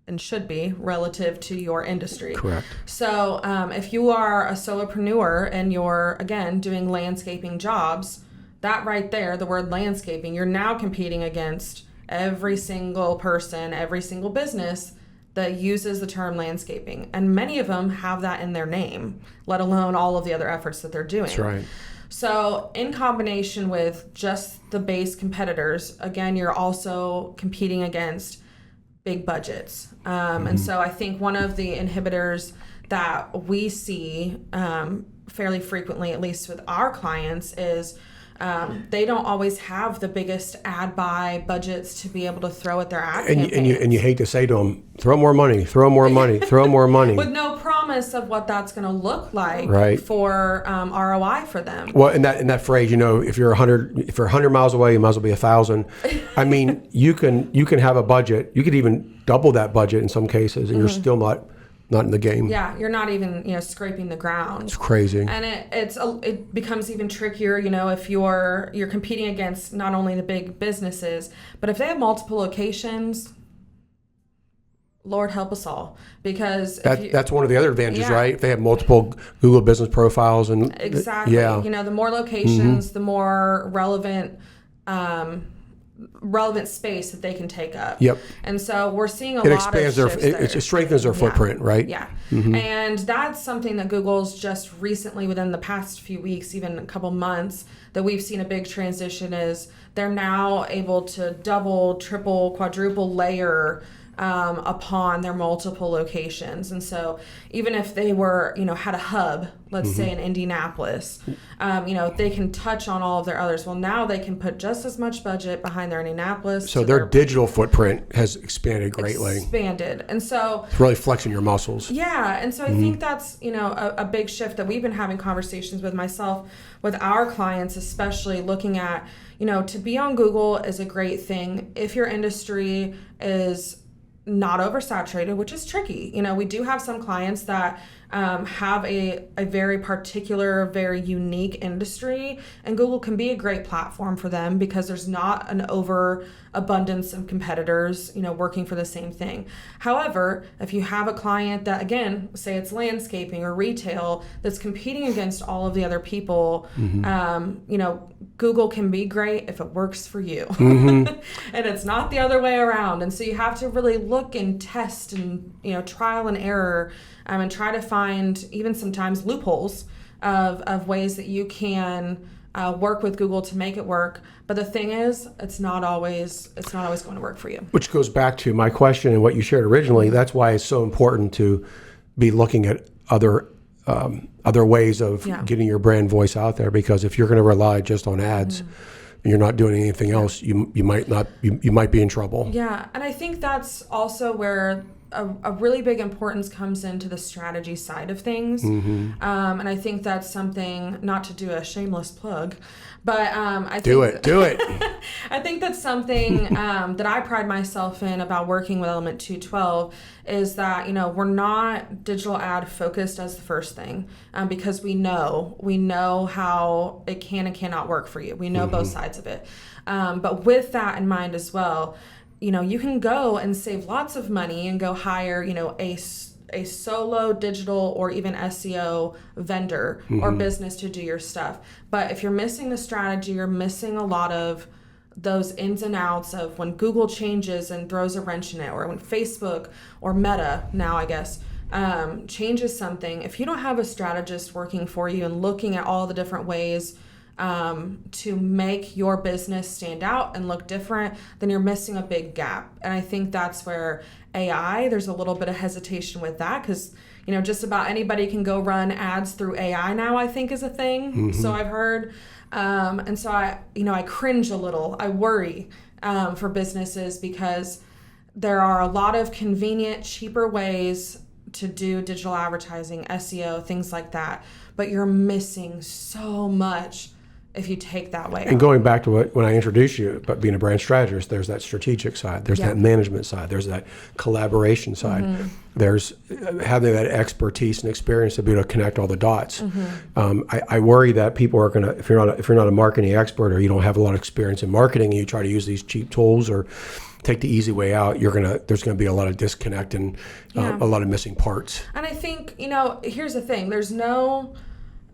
Speaker 2: and should be relative to your industry.
Speaker 1: Correct.
Speaker 2: So if you are a solopreneur and you're, again, doing landscaping jobs, that right there, the word landscaping, you're now competing against every single person, every single business that uses the term landscaping. And many of them have that in their name, let alone all of the other efforts that they're doing.
Speaker 1: That's right.
Speaker 2: So in combination with just the base competitors, again, you're also competing against big budgets. And so I think one of the inhibitors that we see fairly frequently, at least with our clients, is they don't always have the biggest ad buy budgets to be able to throw at their ad campaigns.
Speaker 1: And you hate to say to them, throw more money, throw more money, throw more money.
Speaker 2: With no promise of what that's going to look like for ROI for them.
Speaker 1: Well, in that phrase, if you're 100 miles away, you might as well be 1,000. I mean, you can have a budget. You could even double that budget in some cases, and you're still not in the game.
Speaker 2: Yeah, you're not even scraping the ground.
Speaker 1: It's crazy.
Speaker 2: And it becomes even trickier, if you're competing against not only the big businesses, but if they have multiple locations, Lord help us all, because
Speaker 1: that's one of the other advantages, right? If they have multiple Google business profiles and
Speaker 2: exactly, the more locations, the more relevant space that they can take up.
Speaker 1: Yep.
Speaker 2: And so we're seeing a lot of shifts there.
Speaker 1: It strengthens their footprint, right?
Speaker 2: Yeah. And that's something that Google's just recently, within the past few weeks, even a couple months, that we've seen a big transition is they're now able to double, triple, quadruple layer upon their multiple locations. And so even if they were, had a hub, let's say in Indianapolis, they can touch on all of their others. Well, now they can put just as much budget behind their Indianapolis.
Speaker 1: So their digital footprint has expanded greatly.
Speaker 2: And so
Speaker 1: it's really flexing your muscles.
Speaker 2: Yeah. And so I think that's, a big shift that we've been having conversations with myself, with our clients, especially looking at, to be on Google is a great thing if your industry is not oversaturated, which is tricky. We do have some clients that have a very particular, very unique industry, and Google can be a great platform for them because there's not an overabundance of competitors, working for the same thing. However, if you have a client that, again, say it's landscaping or retail, that's competing against all of the other people, Google can be great if it works for you. And it's not the other way around. And so you have to really look and test and, trial and error, and try to find even sometimes loopholes of ways that you can work with Google to make it work. But the thing is, it's not always going to work for you.
Speaker 1: Which goes back to my question and what you shared originally. That's why it's so important to be looking at other ways of getting your brand voice out there, because if you're going to rely just on ads and you're not doing anything else, you might be in trouble.
Speaker 2: Yeah, and I think that's also where a really big importance comes into the strategy side of things. And I think that's something, not to do a shameless plug, but I think do it. I think that's something that I pride myself in about working with Element 212 is that, we're not digital ad focused as the first thing, because we know how it can and cannot work for you. We know both sides of it. But with that in mind as well, you can go and save lots of money and go hire, a solo digital or even SEO vendor or business to do your stuff. But if you're missing the strategy, you're missing a lot of those ins and outs of when Google changes and throws a wrench in it, or when Facebook or Meta now, I guess, changes something. If you don't have a strategist working for you and looking at all the different ways to make your business stand out and look different, then you're missing a big gap. And I think that's where AI, there's a little bit of hesitation with that, because just about anybody can go run ads through AI now, I think is a thing. So I've heard, and so I cringe a little. I worry for businesses, because there are a lot of convenient, cheaper ways to do digital advertising, SEO, things like that, but you're missing so much if you take that way.
Speaker 1: And going back to when I introduced you about being a brand strategist, there's that strategic side, there's that management side, there's that collaboration side, there's having that expertise and experience to be able to connect all the dots. I worry that people are gonna, if you're not a marketing expert, or you don't have a lot of experience in marketing, and you try to use these cheap tools or take the easy way out, there's gonna be a lot of disconnect and a lot of missing parts.
Speaker 2: And I think, here's the thing,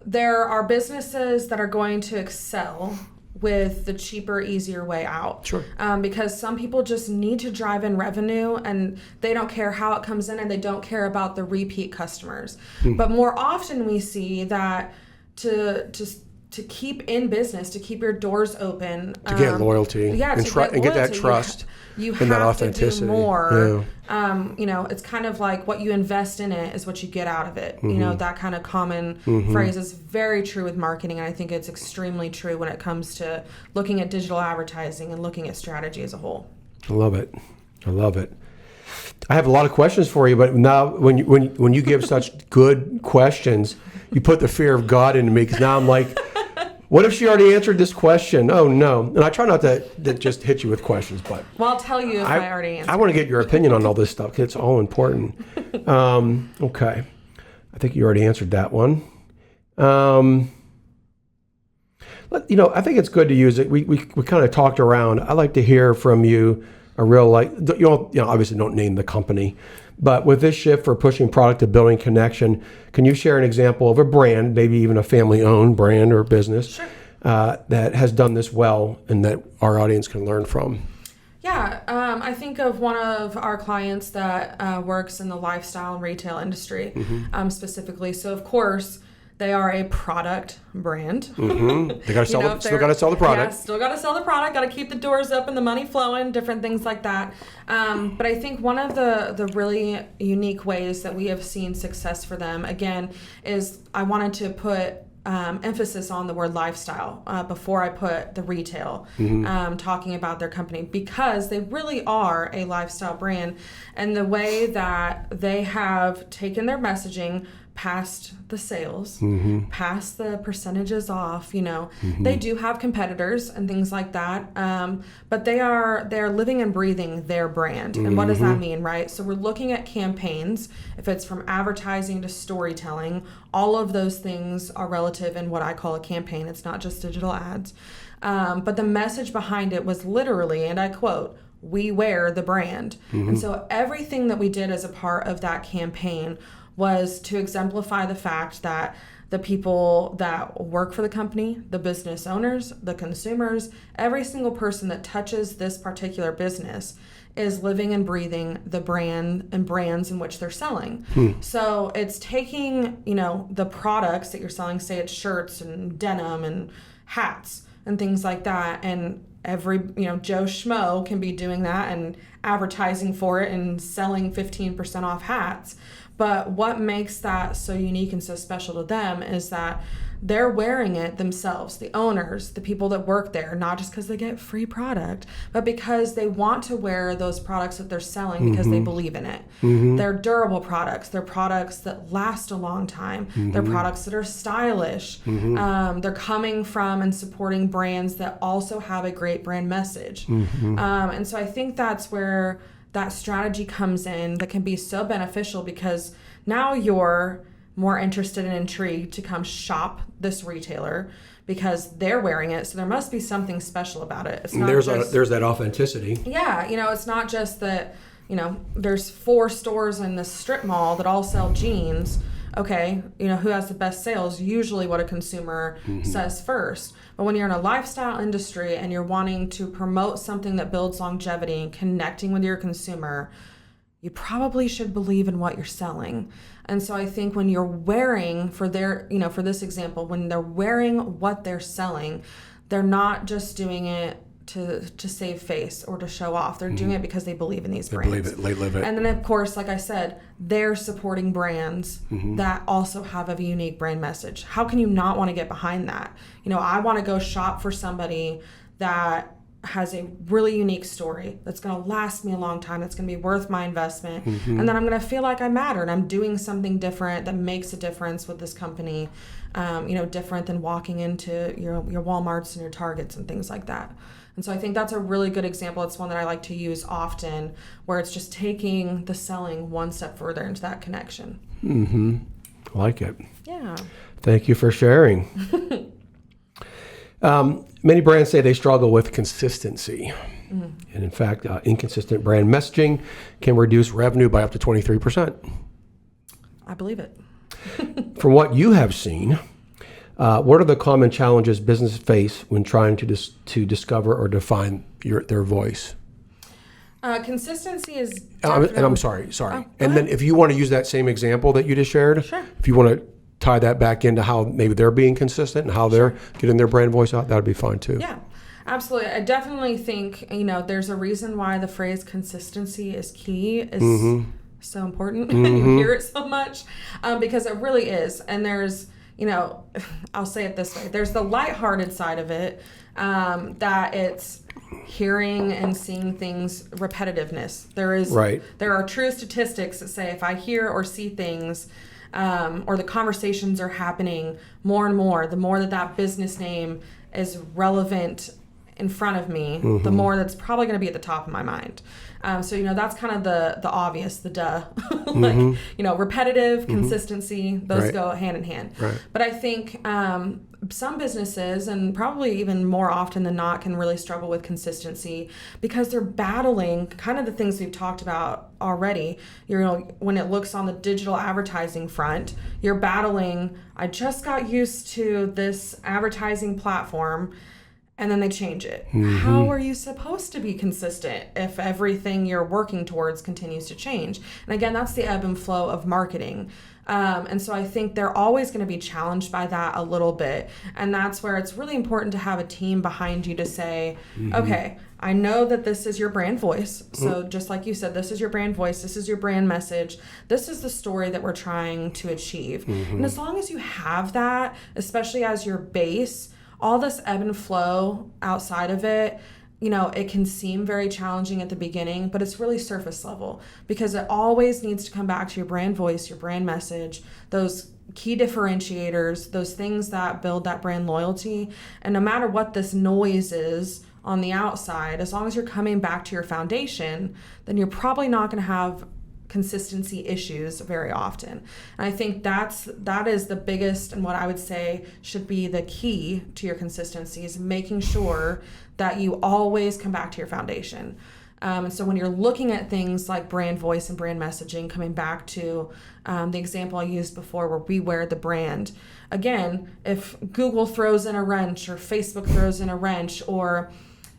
Speaker 2: there are businesses that are going to excel with the cheaper, easier way out.
Speaker 1: Sure.
Speaker 2: Because some people just need to drive in revenue, and they don't care how it comes in, and they don't care about the repeat customers. But more often we see that to keep in business, to keep your doors open,
Speaker 1: to get loyalty, and get that trust,
Speaker 2: you
Speaker 1: and that
Speaker 2: have to
Speaker 1: authenticity.
Speaker 2: do more. It's kind of like what you invest in it is what you get out of it. That kind of common phrase is very true with marketing, and I think it's extremely true when it comes to looking at digital advertising and looking at strategy as a whole.
Speaker 1: I love it. I have a lot of questions for you, but now when you give such good questions, you put the fear of God into me, because now I'm like, what if she already answered this question? Oh, no. And I try not to just hit you with questions, but...
Speaker 2: Well, I'll tell you if I already answered.
Speaker 1: I want to get your opinion on all this stuff, because it's all important. Okay. I think you already answered that one. I think it's good to use it. We kind of talked around. I like to hear from you a real, obviously don't name the company, but with this shift for pushing product to building connection, can you share an example of a brand, maybe even a family-owned brand or business, that has done this well and that our audience can learn from?
Speaker 2: Yeah, I think of one of our clients that works in the lifestyle and retail industry specifically. So, of course, They are a product brand.
Speaker 1: They got to sell. Still got to sell the product.
Speaker 2: Yeah, still got to sell the product. Got to keep the doors open, the money flowing, different things like that. But I think one of the really unique ways that we have seen success for them, again, is I wanted to put emphasis on the word lifestyle before I put the retail, talking about their company, because they really are a lifestyle brand, and the way that they have taken their messaging past the sales, past the percentages off, they do have competitors and things like that, but they're living and breathing their brand. And what does that mean, right? So we're looking at campaigns. If it's from advertising to storytelling, all of those things are relative in what I call a campaign. It's not just digital ads, but the message behind it was literally, and I quote, "We wear the brand." And so everything that we did as a part of that campaign was to exemplify the fact that the people that work for the company, the business owners, the consumers, every single person that touches this particular business is living and breathing the brand and brands in which they're selling. So it's taking, the products that you're selling, say it's shirts and denim and hats and things like that, and every, Joe Schmo can be doing that and advertising for it and selling 15% off hats. But what makes that so unique and so special to them is that they're wearing it themselves, the owners, the people that work there, not just because they get free product, but because they want to wear those products that they're selling because they believe in it. They're durable products. They're products that last a long time. They're products that are stylish. They're coming from and supporting brands that also have a great brand message. And so I think that's where that strategy comes in that can be so beneficial, because now you're more interested and intrigued to come shop this retailer because they're wearing it. So there must be something special about it. It's not
Speaker 1: there's that authenticity.
Speaker 2: Yeah. It's not just that, there's 4 stores in this strip mall that all sell jeans. Okay, who has the best sales? Usually what a consumer says first. But when you're in a lifestyle industry and you're wanting to promote something that builds longevity and connecting with your consumer, you probably should believe in what you're selling. And so I think when you're wearing, for this example, when they're wearing what they're selling, they're not just doing it to save face or to show off. They're doing it because they believe in these brands.
Speaker 1: They believe it, they live it.
Speaker 2: And then, of course, like I said, they're supporting brands that also have a unique brand message. How can you not want to get behind that? I want to go shop for somebody that has a really unique story that's going to last me a long time, that's going to be worth my investment, and then I'm going to feel like I matter and I'm doing something different that makes a difference with this company, different than walking into your Walmarts and your Targets and things like that. And so I think that's a really good example. It's one that I like to use often, where it's just taking the selling one step further into that connection.
Speaker 1: I like it.
Speaker 2: Yeah.
Speaker 1: Thank you for sharing. Many brands say they struggle with consistency. And in fact, inconsistent brand messaging can reduce revenue by up to 23%.
Speaker 2: I believe it.
Speaker 1: From what you have seen, what are the common challenges businesses face when trying to discover or define their voice?
Speaker 2: Consistency is
Speaker 1: I'm sorry.
Speaker 2: Oh,
Speaker 1: and then if you want to use that same example that you just shared,
Speaker 2: Sure.
Speaker 1: if you want to tie that back into how maybe they're being consistent and how they're getting their brand voice out, that would be fine too.
Speaker 2: Yeah, absolutely. I definitely think, there's a reason why the phrase consistency is key, is so important. You hear it so much, because it really is. And there's, I'll say it this way. There's the lighthearted side of it, that it's hearing and seeing things, repetitiveness. There are true statistics that say if I hear or see things, or the conversations are happening more and more, the more that business name is relevant in front of me, the more that's probably going to be at the top of my mind. So, that's kind of the obvious, the duh. Repetitive, consistency, those go hand in hand.
Speaker 1: Right.
Speaker 2: But I think some businesses, and probably even more often than not, can really struggle with consistency because they're battling kind of the things we've talked about already. When it looks on the digital advertising front, you're battling, I just got used to this advertising platform, and then they change it. How are you supposed to be consistent if everything you're working towards continues to change? And again, that's the ebb and flow of marketing. And so I think they're always going to be challenged by that a little bit. And that's where it's really important to have a team behind you to say, okay, I know that this is your brand voice. So just like you said, this is your brand voice. This is your brand message. This is the story that we're trying to achieve. And as long as you have that, especially as your base, all this ebb and flow outside of it, you know, it can seem very challenging at the beginning, but it's really surface level because it always needs to come back to your brand voice, your brand message, those key differentiators, those things that build that brand loyalty. And no matter what this noise is on the outside, as long as you're coming back to your foundation, then you're probably not going to have consistency issues very often. And I think that is the biggest, and what I would say should be the key to your consistency, is making sure that you always come back to your foundation. And so when you're looking at things like brand voice and brand messaging, coming back to the example I used before where we wear the brand, again, if Google throws in a wrench or Facebook throws in a wrench, or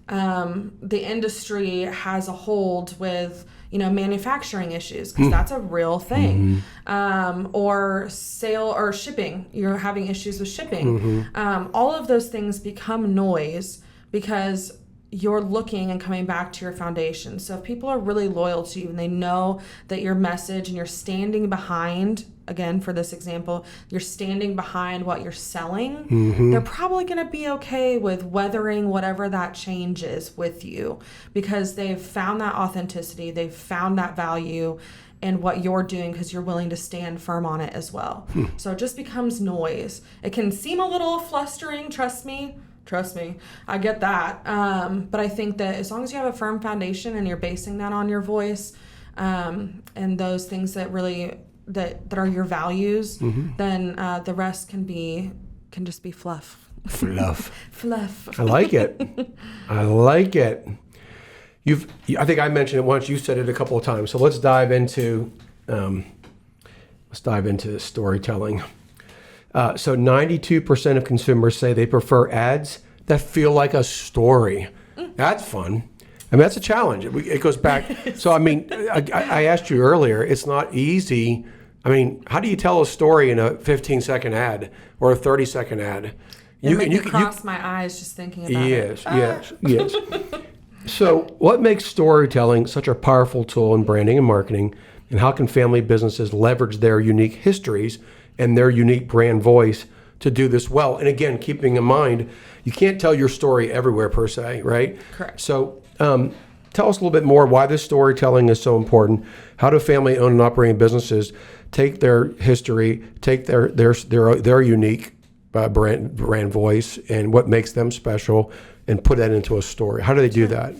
Speaker 2: the industry has a hold with, you know, manufacturing issues, because that's a real thing, or sale or shipping, you're having issues with shipping. All of those things become noise because you're looking and coming back to your foundation. So if people are really loyal to you and they know that your message and you're standing behind, again, for this example, you're standing behind what you're selling, they're probably going to be okay with weathering whatever that change is with you, because they've found that authenticity, they've found that value in what you're doing, because you're willing to stand firm on it as well. So it just becomes noise. It can seem a little flustering, trust me, I get that. But I think that as long as you have a firm foundation and you're basing that on your voice, and those things that really that are your values, then the rest can just be fluff. Fluff.
Speaker 1: I like it. I think I mentioned it once. You said it a couple of times. So let's dive into storytelling. So 92% of consumers say they prefer ads that feel like a story. That's fun. I mean, that's a challenge. It goes back. So, I mean, I asked you earlier, it's not easy. I mean, how do you tell a story in a 15-second ad or a 30-second ad?
Speaker 2: You cross my eyes just thinking about it.
Speaker 1: Yes. So what makes storytelling such a powerful tool in branding and marketing, and how can family businesses leverage their unique histories and their unique brand voice to do this well? And again, keeping in mind, you can't tell your story everywhere per se, right?
Speaker 2: Correct.
Speaker 1: So tell us a little bit more why this storytelling is so important. How do family-owned and operating businesses take their history, take their unique brand voice and what makes them special, and put that into a story? How do they do that?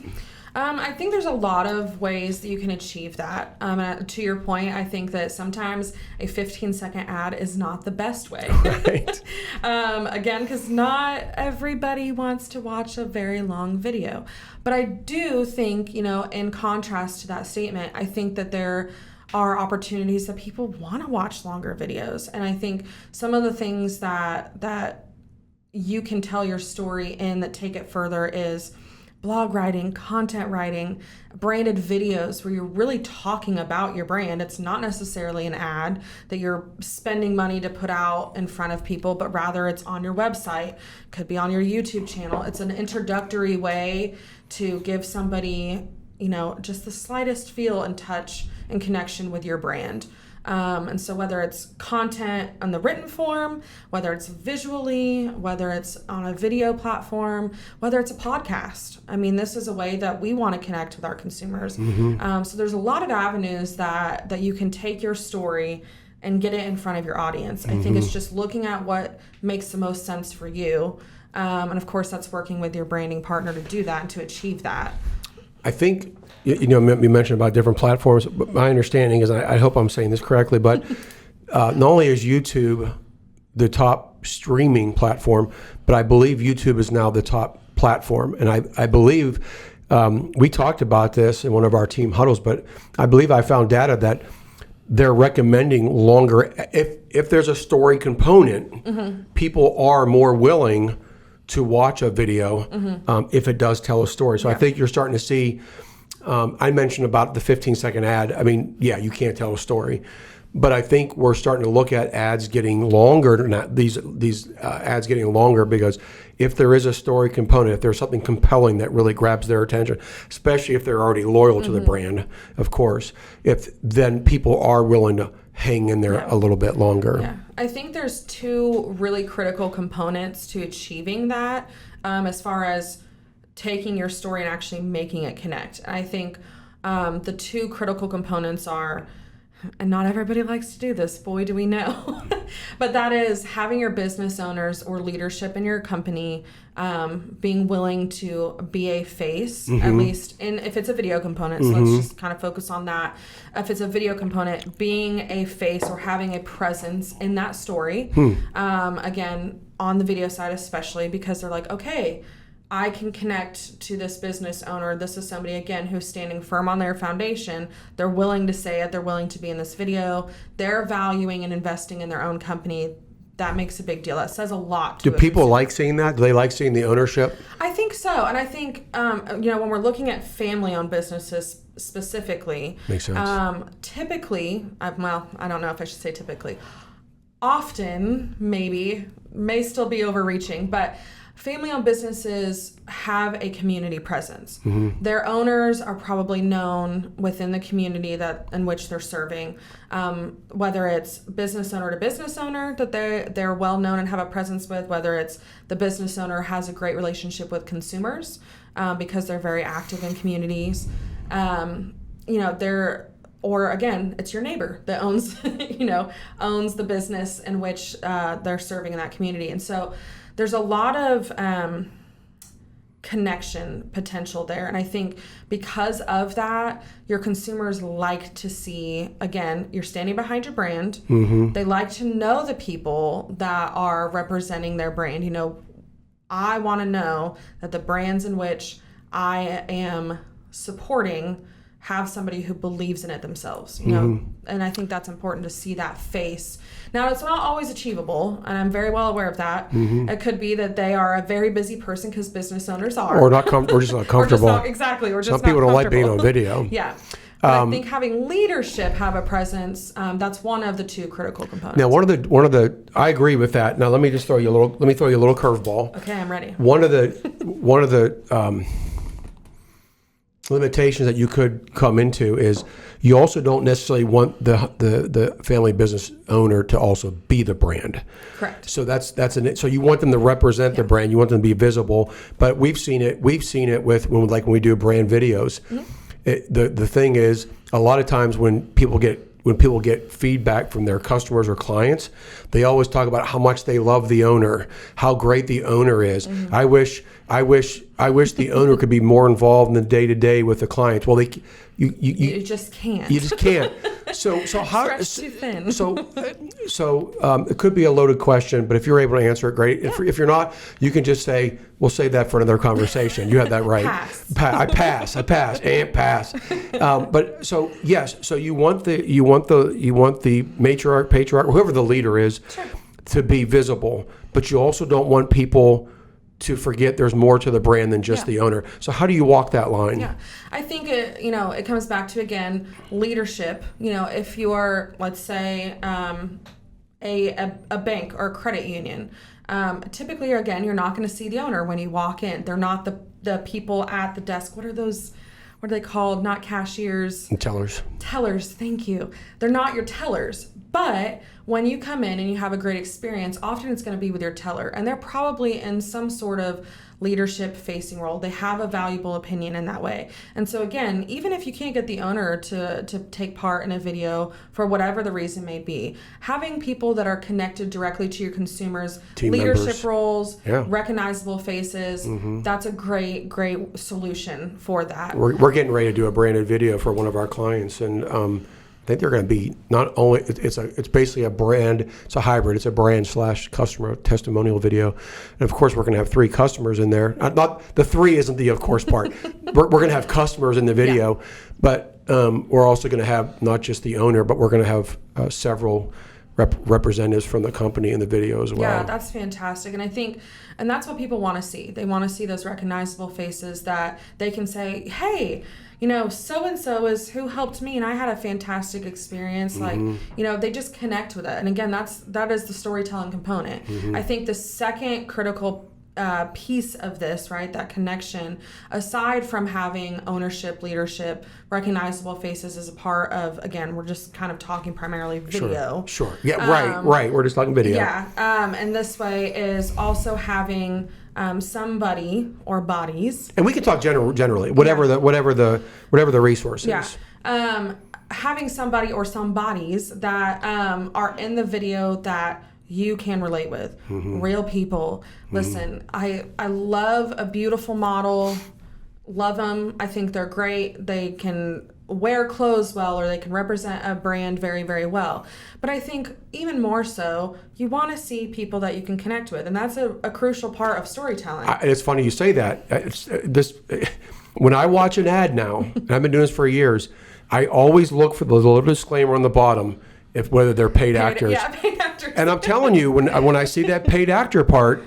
Speaker 2: I think there's a lot of ways that you can achieve that. To your point, I think that sometimes a 15-second ad is not the best way.
Speaker 1: Right.
Speaker 2: Again, because not everybody wants to watch a very long video. But I do think, in contrast to that statement, I think that there are opportunities that people want to watch longer videos. And I think some of the things that you can tell your story in that take it further is blog writing, content writing, branded videos where you're really talking about your brand. It's not necessarily an ad that you're spending money to put out in front of people, but rather it's on your website, could be on your YouTube channel. It's an introductory way to give somebody, just the slightest feel and touch and connection with your brand. And so whether it's content on the written form, whether it's visually, whether it's on a video platform, whether it's a podcast, this is a way that we want to connect with our consumers. So there's a lot of avenues that you can take your story and get it in front of your audience. I think it's just looking at what makes the most sense for you. And of course, that's working with your branding partner to do that and to achieve that.
Speaker 1: I think, you mentioned about different platforms, but my understanding is, I hope I'm saying this correctly, but not only is YouTube the top streaming platform, but I believe YouTube is now the top platform. And I believe, we talked about this in one of our team huddles, but I believe I found data that they're recommending longer. If there's a story component, people are more willing to watch a video if it does tell a story. So I think you're starting to see, I mentioned about the 15-second ad. I mean, yeah, you can't tell a story. But I think we're starting to look at ads getting longer, these ads getting longer, because if there is a story component, if there's something compelling that really grabs their attention, especially if they're already loyal to the brand, of course, then people are willing to hang in there a little bit longer.
Speaker 2: Yeah, I think there's two really critical components to achieving that, as far as taking your story and actually making it connect. And I think the two critical components are, and not everybody likes to do this, boy do we know, but that is having your business owners or leadership in your company being willing to be a face, at least if it's a video component. So let's just kind of focus on that. If it's a video component, being a face or having a presence in that story, again, on the video side especially, because they're like, okay, I can connect to this business owner. This is somebody, again, who's standing firm on their foundation. They're willing to say it. They're willing to be in this video. They're valuing and investing in their own company. That makes a big deal. That says a lot to
Speaker 1: Do people like seeing that? Do they like seeing the ownership?
Speaker 2: I think so. And I think, when we're looking at family-owned businesses specifically,
Speaker 1: makes sense.
Speaker 2: Typically, I don't know if I should say typically, often, maybe, may still be overreaching, but family-owned businesses have a community presence. Their owners are probably known within the community in which they're serving, whether it's business owner to business owner that they're well known and have a presence with, whether it's the business owner has a great relationship with consumers because they're very active in communities. Or again, it's your neighbor that owns the business in which they're serving in that community. And so there's a lot of connection potential there. And I think because of that, your consumers like to see, again, you're standing behind your brand. They like to know the people that are representing their brand. I want to know that the brands in which I am supporting have somebody who believes in it themselves, and I think that's important to see that face. Now, it's not always achievable, and I'm very well aware of that. It could be that they are a very busy person, because business owners are.
Speaker 1: Or just not comfortable.
Speaker 2: Exactly. Or just
Speaker 1: Some people don't like being on video.
Speaker 2: Yeah. But I think having leadership have a presence, that's one of the two critical components.
Speaker 1: Now, one of the I agree with that. Now, let me throw you a little curveball.
Speaker 2: Okay, I'm ready.
Speaker 1: One of the limitations that you could come into is you also don't necessarily want the family business owner to also be the brand.
Speaker 2: Correct.
Speaker 1: So so you want them to represent the brand, you want them to be visible, but we've seen it with when we do brand videos. The thing is, a lot of times when people get feedback from their customers or clients, they always talk about how much they love the owner, how great the owner is. I wish the owner could be more involved in the day-to-day with the clients. Well, you just can't. You just can't. So how?
Speaker 2: Stretched too thin.
Speaker 1: So it could be a loaded question, but if you're able to answer it, great. If you're not, you can just say, "We'll save that for another conversation." You have that right. I pass. And pass. But so yes, so you want the matriarch, patriarch, whoever the leader is, to be visible, but you also don't want people to forget there's more to the brand than just the owner. So how do you walk that line?
Speaker 2: Yeah, I think it comes back to, again, leadership. If you are, let's say, a bank or a credit union, typically, again, you're not going to see the owner when you walk in. They're not the people at the desk. What are those? What are they called? Not cashiers.
Speaker 1: Tellers.
Speaker 2: Tellers, thank you. They're not your tellers. But when you come in and you have a great experience, often it's going to be with your teller. And they're probably in some sort of leadership facing role. They have a valuable opinion in that way. And so again, even if you can't get the owner to take part in a video for whatever the reason may be, having people that are connected directly to your consumers,
Speaker 1: team
Speaker 2: leadership
Speaker 1: members,
Speaker 2: roles, recognizable faces, that's a great solution for that.
Speaker 1: We're getting ready to do a branded video for one of our clients, and I think they're going to be not only it's basically a brand. It's a hybrid. It's a brand / customer testimonial video, and of course we're going to have 3 customers in there. Not the 3 isn't the of course part. we're going to have customers in the video, but we're also going to have not just the owner, but we're going to have several representatives from the company in the video as well.
Speaker 2: Yeah, that's fantastic. And I think, and that's what people want to see. They want to see those recognizable faces that they can say, hey, so-and-so is who helped me and I had a fantastic experience. They just connect with it. And again, that is the storytelling component. I think the second critical piece of this, right, that connection, aside from having ownership, leadership, recognizable faces as a part of, again, we're just kind of talking primarily video.
Speaker 1: Sure. Yeah, right. We're just talking video.
Speaker 2: Yeah. And this way is also having somebody or bodies.
Speaker 1: And we can talk generally, whatever the resource is.
Speaker 2: Yeah. Having somebody or some bodies that are in the video that you can relate with. Real people. Listen, I love a beautiful model. Love them. I think they're great. They can wear clothes well, or they can represent a brand very, very well. But I think even more so, you want to see people that you can connect with. And that's a crucial part of storytelling.
Speaker 1: It's funny you say that. When I watch an ad now, and I've been doing this for years, I always look for the little disclaimer on the bottom, whether they're paid actors.
Speaker 2: Yeah, paid actors.
Speaker 1: And I'm telling you, when I see that paid actor part,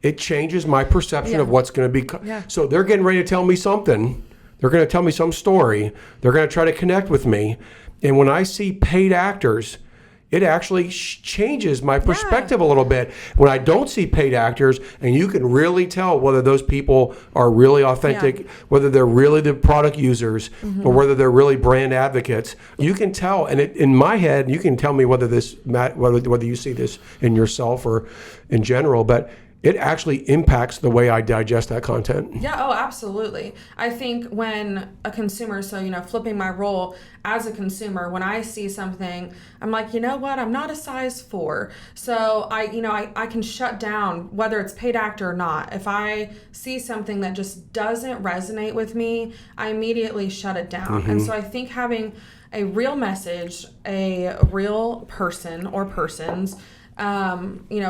Speaker 1: it changes my perception of what's going to be. So they're getting ready to tell me something. They're going to tell me some story. They're going to try to connect with me. And when I see paid actors, it actually changes my perspective a little bit. When I don't see paid actors, and you can really tell whether those people are really authentic, whether they're really the product users, or whether they're really brand advocates, you can tell. And in my head, you can tell me whether you see this in yourself or in general, but it actually impacts the way I digest that content.
Speaker 2: Yeah, oh, absolutely. I think when a consumer, flipping my role as a consumer, when I see something, I'm like, you know what? I'm not a size 4. So I can shut down whether it's paid actor or not. If I see something that just doesn't resonate with me, I immediately shut it down. And so I think having a real message, a real person or persons,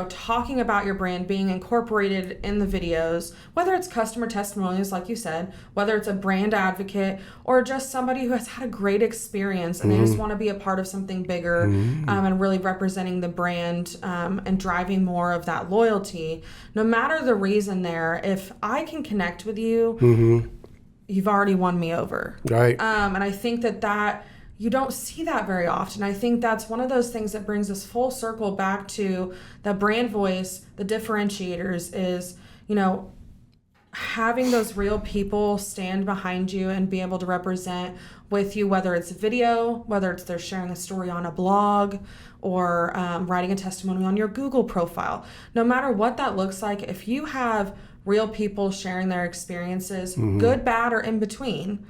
Speaker 2: talking about your brand, being incorporated in the videos, whether it's customer testimonials, like you said, whether it's a brand advocate, or just somebody who has had a great experience and they just want to be a part of something bigger, and really representing the brand, and driving more of that loyalty. No matter the reason there, if I can connect with you, you've already won me over.
Speaker 1: Right.
Speaker 2: And I think that you don't see that very often. I think that's one of those things that brings us full circle back to the brand voice, the differentiators is, having those real people stand behind you and be able to represent with you, whether it's video, whether it's they're sharing a story on a blog, or writing a testimony on your Google profile. No matter what that looks like, if you have real people sharing their experiences, good, bad, or in between,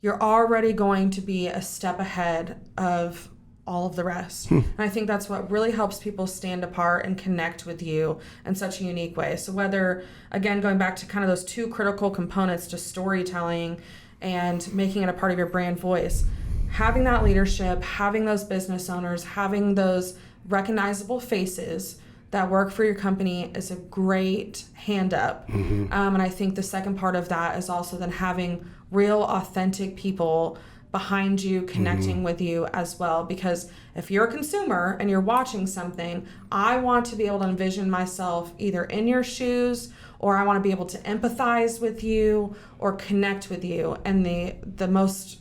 Speaker 2: you're already going to be a step ahead of all of the rest. And I think that's what really helps people stand apart and connect with you in such a unique way. So whether, again, going back to kind of those two critical components to storytelling and making it a part of your brand voice, having that leadership, having those business owners, having those recognizable faces that work for your company is a great hand up. And I think the second part of that is also then having real authentic people behind you connecting with you as well, because if you're a consumer and you're watching something, I want to be able to envision myself either in your shoes, or I want to be able to empathize with you or connect with you, and the most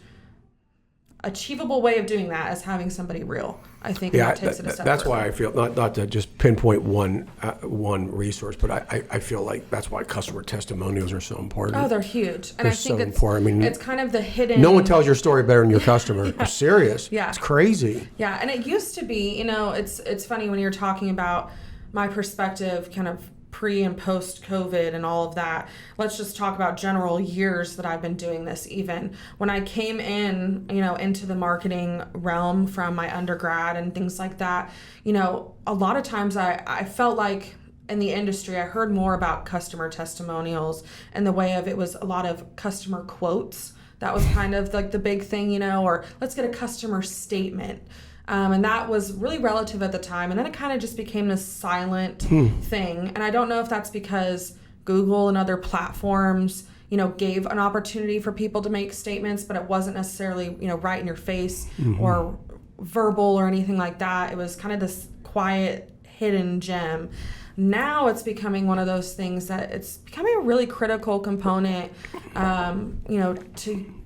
Speaker 2: achievable way of doing that is having somebody real. I think that takes it a step
Speaker 1: that's
Speaker 2: further.
Speaker 1: why I feel not to just pinpoint one resource, but I feel like that's why customer testimonials are so important.
Speaker 2: Oh, they're huge, and
Speaker 1: They're
Speaker 2: I think
Speaker 1: so important. I mean,
Speaker 2: it's kind of the hidden.
Speaker 1: No one tells your story better than your customer. I'm serious.
Speaker 2: Yeah.
Speaker 1: It's crazy.
Speaker 2: Yeah, and it used to be, it's funny when you're talking about my perspective, kind of pre and post COVID and all of that. Let's just talk about general years that I've been doing this. Even when I came in, into the marketing realm from my undergrad and things like that, a lot of times I felt like in the industry, I heard more about customer testimonials and the way of it was a lot of customer quotes. That was kind of like the big thing, or let's get a customer statement. And that was really relative at the time. And then it kind of just became this silent thing. And I don't know if that's because Google and other platforms, gave an opportunity for people to make statements, but it wasn't necessarily, right in your face or verbal or anything like that. It was kind of this quiet, hidden gem. Now it's becoming one of those things that it's becoming a really critical component,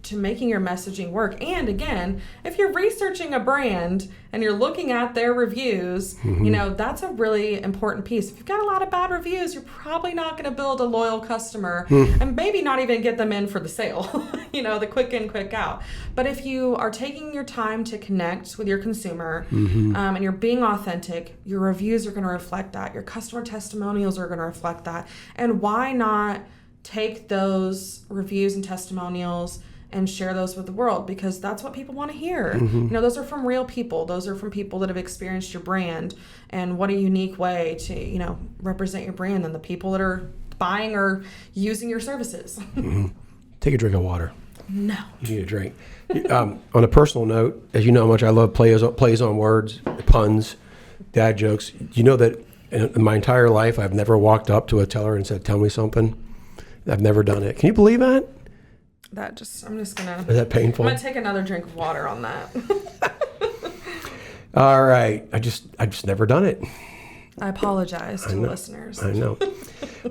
Speaker 2: to making your messaging work. And again, if you're researching a brand and you're looking at their reviews, that's a really important piece. If you've got a lot of bad reviews, you're probably not going to build a loyal customer and maybe not even get them in for the sale, the quick in, quick out. But if you are taking your time to connect with your consumer and you're being authentic, your reviews are going to reflect that. Your customer testimonials are going to reflect that. And why not take those reviews and testimonials and share those with the world, because that's what people want to hear. Those are from real people. Those are from people that have experienced your brand, and what a unique way to, represent your brand and the people that are buying or using your services.
Speaker 1: Take a drink of water.
Speaker 2: No.
Speaker 1: You need a drink. On a personal note, as you know how much I love plays on words, puns, dad jokes. You know that in my entire life, I've never walked up to a teller and said, "Tell me something." I've never done it. Can you believe that?
Speaker 2: I'm just gonna.
Speaker 1: Is that painful?
Speaker 2: I'm gonna take another drink of water on that.
Speaker 1: All right. I just never done it.
Speaker 2: I apologize to the listeners.
Speaker 1: I know.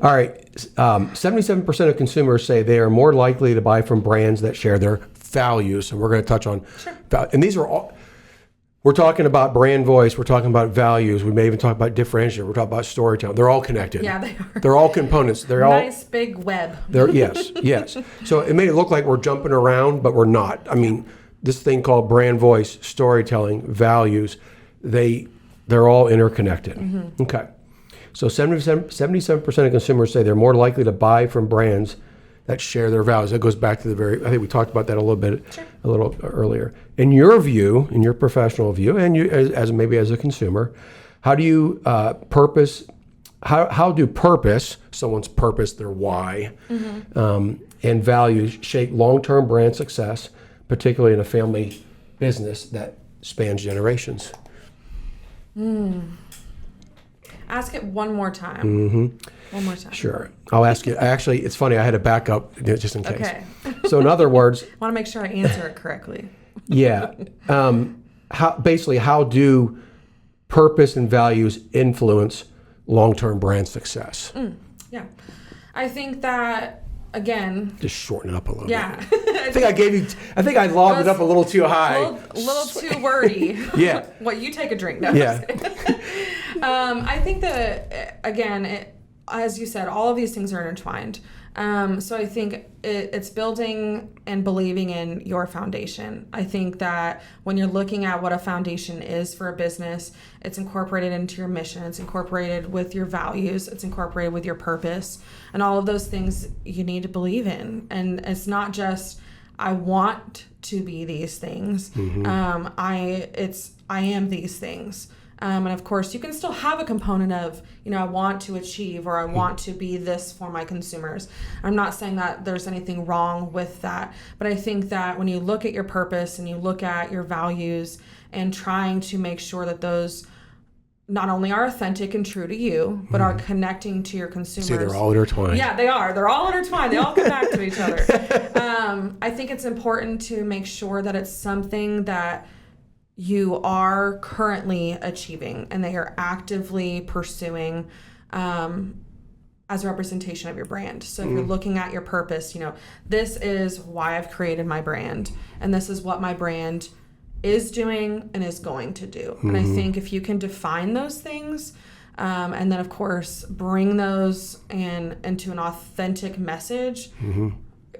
Speaker 1: All right. 77% of consumers say they are more likely to buy from brands that share their values. So we're going to touch on, and these are all. We're talking about brand voice. We're talking about values. We may even talk about differentiator. We're talking about storytelling. They're all connected.
Speaker 2: Yeah, they are.
Speaker 1: They're all components. They're all
Speaker 2: nice big web.
Speaker 1: Yes. So it made it look like we're jumping around, but we're not. I mean, this thing called brand voice, storytelling, values, they're all interconnected. Okay. So 77% of consumers say they're more likely to buy from brands that share their values. That goes back to I think we talked about that a little earlier. In your view, in your professional view, and you as maybe as a consumer, how do you how do purpose, someone's purpose, their why, and values shape long-term brand success, particularly in a family business that spans generations?
Speaker 2: Ask it one more time. One more time.
Speaker 1: Sure. I'll ask you. Actually, it's funny. I had a backup just in case.
Speaker 2: Okay.
Speaker 1: So in other words,
Speaker 2: I want to make sure I answer it correctly.
Speaker 1: Yeah. How do purpose and values influence long-term brand success?
Speaker 2: Yeah. I think that, again,
Speaker 1: just shorten it up a little bit.
Speaker 2: Yeah.
Speaker 1: I think I logged it up a little too high.
Speaker 2: A little too wordy.
Speaker 1: Yeah.
Speaker 2: What, you take a drink? No.
Speaker 1: Yeah.
Speaker 2: I think that, again, as you said, all of these things are intertwined. So I think it's building and believing in your foundation. I think that when you're looking at what a foundation is for a business, it's incorporated into your mission, it's incorporated with your values, it's incorporated with your purpose, and all of those things you need to believe in. And it's not just, I want to be these things. I am these things. And of course, you can still have a component of, I want to achieve, or I want to be this for my consumers. I'm not saying that there's anything wrong with that, but I think that when you look at your purpose and you look at your values and trying to make sure that those not only are authentic and true to you, but are connecting to your consumers.
Speaker 1: See, they're all intertwined.
Speaker 2: Yeah, they are. They're all intertwined. They all come back to each other. I think it's important to make sure that it's something that you are currently achieving and that you're actively pursuing as a representation of your brand. So if you're looking at your purpose, this is why I've created my brand, and this is what my brand is doing and is going to do. And I think if you can define those things, and then of course bring those into an authentic message,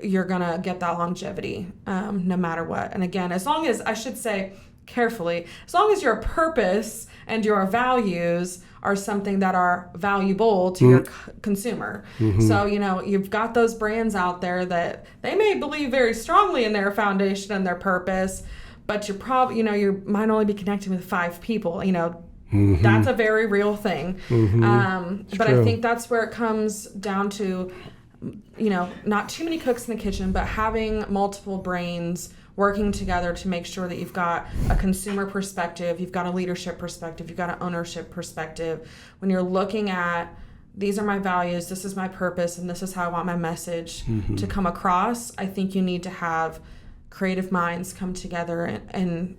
Speaker 2: you're gonna get that longevity no matter what. And again, as long as, I should say carefully, as long as your purpose and your values are something that are valuable to your consumer. So, you've got those brands out there that they may believe very strongly in their foundation and their purpose, but you're probably, you might only be connecting with 5 people, that's a very real thing. But I think that's where it comes down to, not too many cooks in the kitchen, but having multiple brains working together to make sure that you've got a consumer perspective, you've got a leadership perspective, you've got an ownership perspective. When you're looking at, these are my values, this is my purpose, and this is how I want my message to come across, I think you need to have creative minds come together and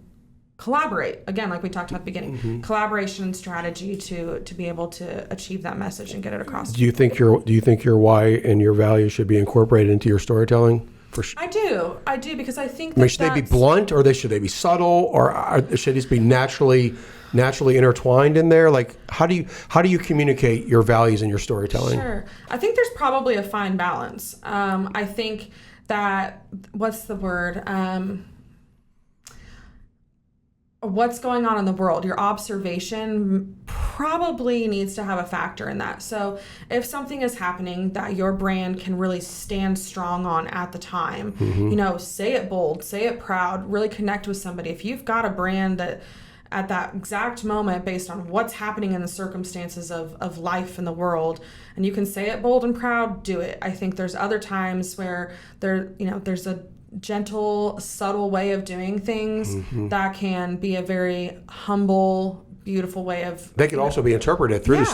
Speaker 2: collaborate. Again, like we talked about at the beginning, collaboration and strategy to be able to achieve that message and get it across.
Speaker 1: Do you think your why and your values should be incorporated into your storytelling?
Speaker 2: I do because I think
Speaker 1: should they be blunt, or should they be subtle, or should these be naturally intertwined in there? Like, how do you communicate your values in your storytelling?
Speaker 2: Sure. I think there's probably a fine balance. I think that, what's the word? What's going on in the world, your observation probably needs to have a factor in that. So if something is happening that your brand can really stand strong on at the time, say it bold, say it proud, really connect with somebody. If you've got a brand that at that exact moment, based on what's happening in the circumstances of life in the world, and you can say it bold and proud, do it. I think there's other times where there's a gentle, subtle way of doing things that can be a very humble, beautiful way of.
Speaker 1: They can also be interpreted through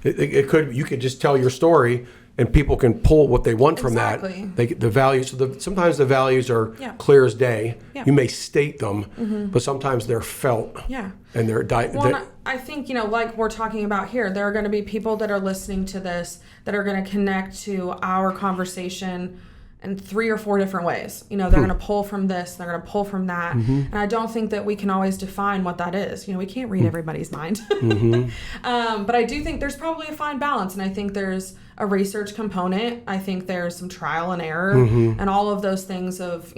Speaker 1: you could just tell your story, and people can pull what they want from that. The values. Sometimes the values are clear as day. Yeah. You may state them, but sometimes they're felt. Yeah. And they're.
Speaker 2: I think like we're talking about here, there are going to be people that are listening to this that are going to connect to our conversation in 3 or 4 different ways. They're going to pull from this, they're going to pull from that. And I don't think that we can always define what that is. We can't read everybody's mind. But I do think there's probably a fine balance. And I think there's a research component. I think there's some trial and error and all of those things of,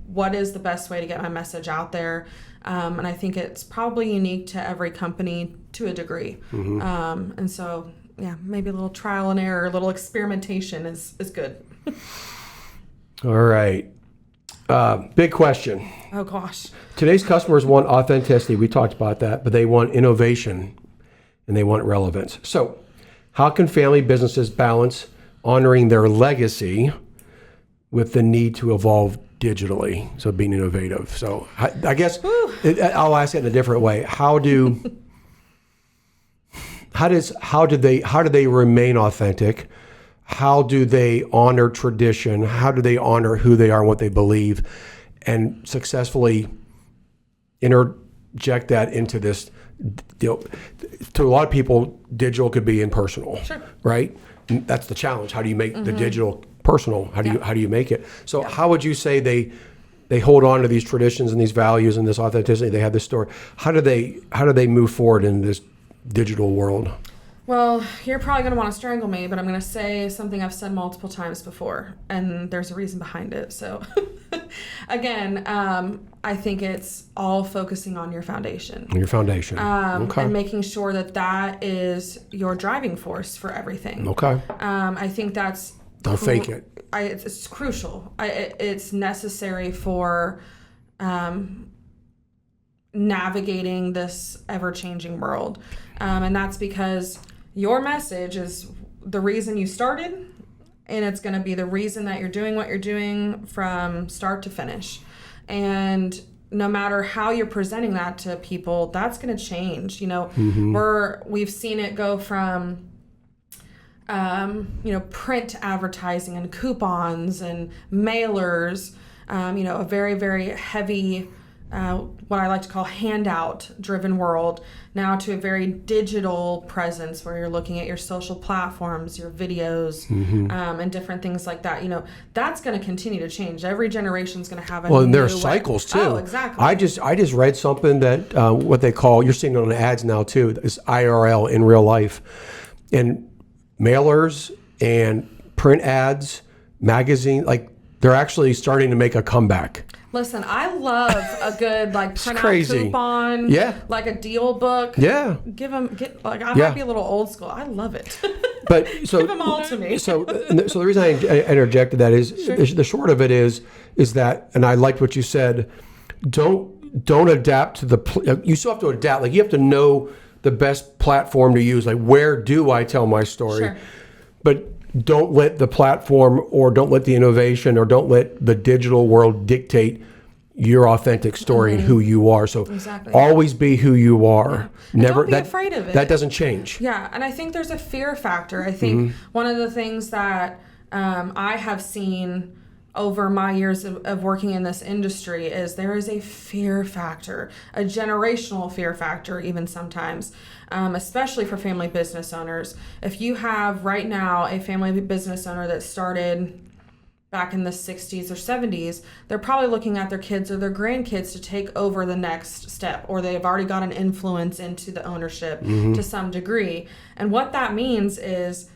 Speaker 2: what is the best way to get my message out there. And I think it's probably unique to every company to a degree. And so, maybe a little trial and error, a little experimentation is good.
Speaker 1: All right. Big question.
Speaker 2: Oh, gosh.
Speaker 1: Today's customers want authenticity. We talked about that, but they want innovation and they want relevance. So how can family businesses balance honoring their legacy with the need to evolve digitally? So being innovative. So I guess I'll ask it in a different way. How do they remain authentic? How do they honor tradition? How do they honor who they are and what they believe, and successfully interject that into this? To a lot of people, digital could be impersonal, right? And that's the challenge. How do you make the digital personal? How do you make it? So how would you say they hold on to these traditions and these values and this authenticity? They have this story. How do they move forward in this digital world?
Speaker 2: Well, you're probably going to want to strangle me, but I'm going to say something I've said multiple times before, and there's a reason behind it. So, again, I think it's all focusing on your foundation. And making sure that is your driving force for everything. Okay. I think that's...
Speaker 1: Don't fake it.
Speaker 2: It's crucial. It's necessary for navigating this ever-changing world. And that's because your message is the reason you started, and it's going to be the reason that you're doing what you're doing from start to finish. And no matter how you're presenting that to people, that's going to change. We've seen it go from print advertising and coupons and mailers, a very, very heavy what I like to call handout-driven world, now to a very digital presence where you're looking at your social platforms, your videos, and different things like that. That's going to continue to change. Every generation is going to have a new
Speaker 1: and there are cycles too.
Speaker 2: Oh, exactly.
Speaker 1: I just read something that what they call, you're seeing it on the ads now too, is IRL, in real life, and mailers and print ads, magazine, like they're actually starting to make a comeback.
Speaker 2: Listen, I love a good print out coupon, like a deal book. Yeah, I might be a little old school. I love it.
Speaker 1: But
Speaker 2: give them all to me.
Speaker 1: So the reason I interjected that is the short of it is that, and I liked what you said. Don't adapt to the. You still have to adapt. Like you have to know the best platform to use. Like where do I tell my story? Sure. But don't let the platform or don't let the innovation or don't let the digital world dictate your authentic story and who you are. So always be who you are.
Speaker 2: Yeah. Never don't be afraid of it.
Speaker 1: That doesn't change.
Speaker 2: Yeah, and I think there's a fear factor. I think one of the things that I have seen over my years of working in this industry is there is a fear factor, a generational fear factor even sometimes, especially for family business owners. If you have right now a family business owner that started back in the 60s or 70s, they're probably looking at their kids or their grandkids to take over the next step, or they've already got an influence into the ownership to some degree. And what that means is,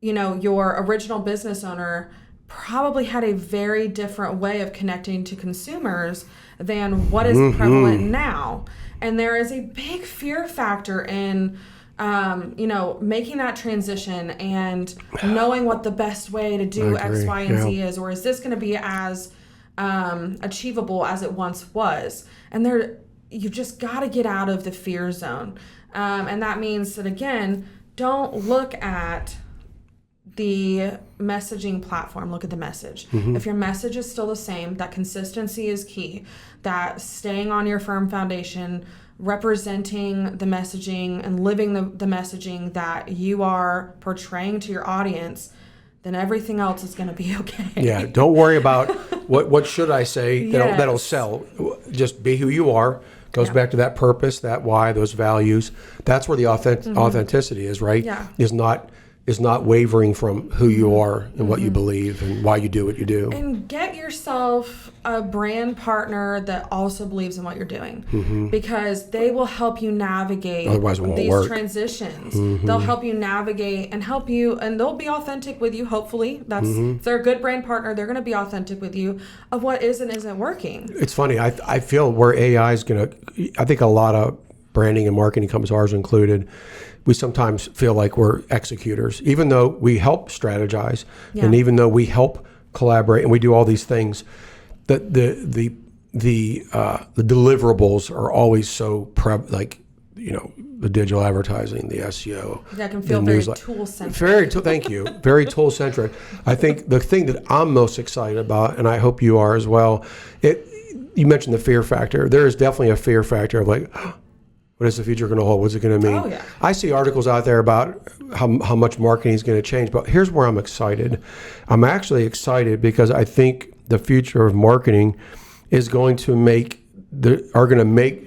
Speaker 2: your original business owner probably had a very different way of connecting to consumers than what is prevalent now. And there is a big fear factor in making that transition and knowing what the best way to do X, Y, and Z is, or is this going to be as achievable as it once was? And you just got to get out of the fear zone. And that means that, again, don't look at the messaging platform. Look at the message. If your message is still the same, that consistency is key, that staying on your firm foundation, representing the messaging and living the messaging that you are portraying to your audience, then everything else is going to be okay.
Speaker 1: Yeah, don't worry about what should I say that'll sell. Just be who you are. Goes back to that purpose, that why, those values. That's where the authenticity is, right?
Speaker 2: Yeah.
Speaker 1: Is not wavering from who you are and what you believe and why you do what you do.
Speaker 2: And get yourself a brand partner that also believes in what you're doing, because they will help you navigate these transitions. They'll help you navigate and they'll be authentic with you, hopefully. If they're a good brand partner, they're going to be authentic with you of what is and isn't working.
Speaker 1: It's funny. I feel where AI is going to, I think a lot of branding and marketing companies, ours included, we sometimes feel like we're executors, even though we help strategize and even though we help collaborate and we do all these things. The deliverables are always so the digital advertising, the SEO.
Speaker 2: That can feel very tool-centric.
Speaker 1: Thank you. Very tool-centric. I think the thing that I'm most excited about, and I hope you are as well, you mentioned the fear factor. There is definitely a fear factor of like, what is the future going to hold? What's it going to mean?
Speaker 2: Oh, yeah.
Speaker 1: I see articles out there about how much marketing is going to change, but here's where I'm excited. I'm actually excited because I think the future of marketing is going to make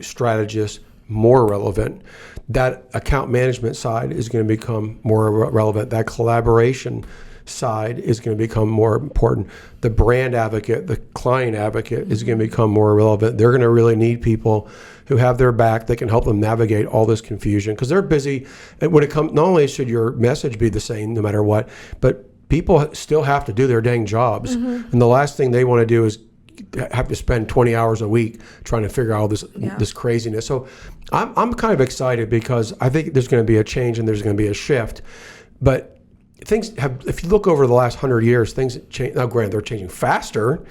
Speaker 1: strategists more relevant. That account management side is going to become more relevant. That collaboration side is going to become more important. The brand advocate, the client advocate is going to become more relevant. They're going to really need people who have their back that can help them navigate all this confusion, because they're busy. And when it comes, not only should your message be the same no matter what, but people still have to do their dang jobs. And the last thing they want to do is have to spend 20 hours a week trying to figure out all this craziness. So I'm kind of excited because I think there's going to be a change and there's going to be a shift. But things have, if you look over the last 100 years, things change. Now, granted, they're changing faster,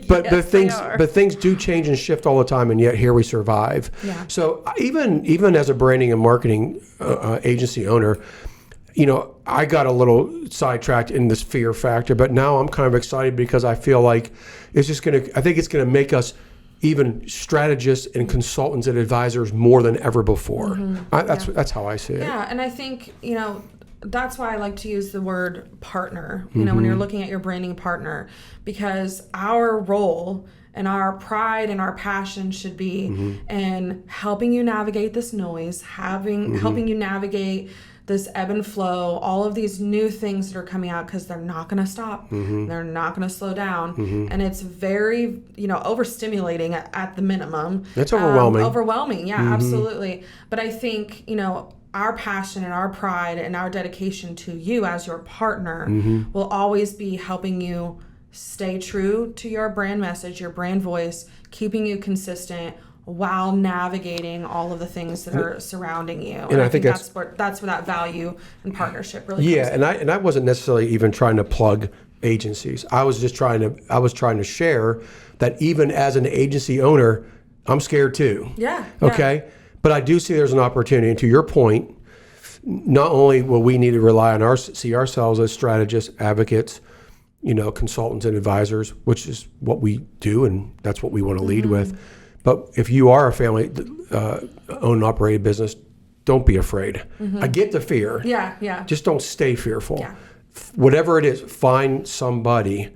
Speaker 1: but things do change and shift all the time, and yet here we survive.
Speaker 2: Yeah.
Speaker 1: So even as a branding and marketing agency owner, I got a little sidetracked in this fear factor, but now I'm kind of excited because I feel like I think it's going to make us even strategists and consultants and advisors more than ever before. That's how I see it.
Speaker 2: Yeah, and I think, that's why I like to use the word partner, when you're looking at your branding partner, because our role and our pride and our passion should be in helping you navigate this noise, helping you navigate this ebb and flow, all of these new things that are coming out, because they're not going to stop. They're not going to slow down. And it's very, overstimulating at the minimum.
Speaker 1: It's overwhelming.
Speaker 2: Overwhelming, yeah, absolutely. But I think, our passion and our pride and our dedication to you as your partner will always be helping you stay true to your brand message, your brand voice, keeping you consistent while navigating all of the things that are surrounding you. And I think that's where that value and partnership really comes in.
Speaker 1: And I wasn't necessarily even trying to plug agencies. I was trying to share that even as an agency owner, I'm scared too.
Speaker 2: Yeah.
Speaker 1: Okay? Yeah. But I do see there's an opportunity. And to your point, not only will we need to rely on see ourselves as strategists, advocates, consultants and advisors, which is what we do and that's what we want to lead with. But if you are a family owned and operated business, don't be afraid. I get the fear.
Speaker 2: Yeah.
Speaker 1: Just don't stay fearful.
Speaker 2: Yeah.
Speaker 1: Whatever it is, find somebody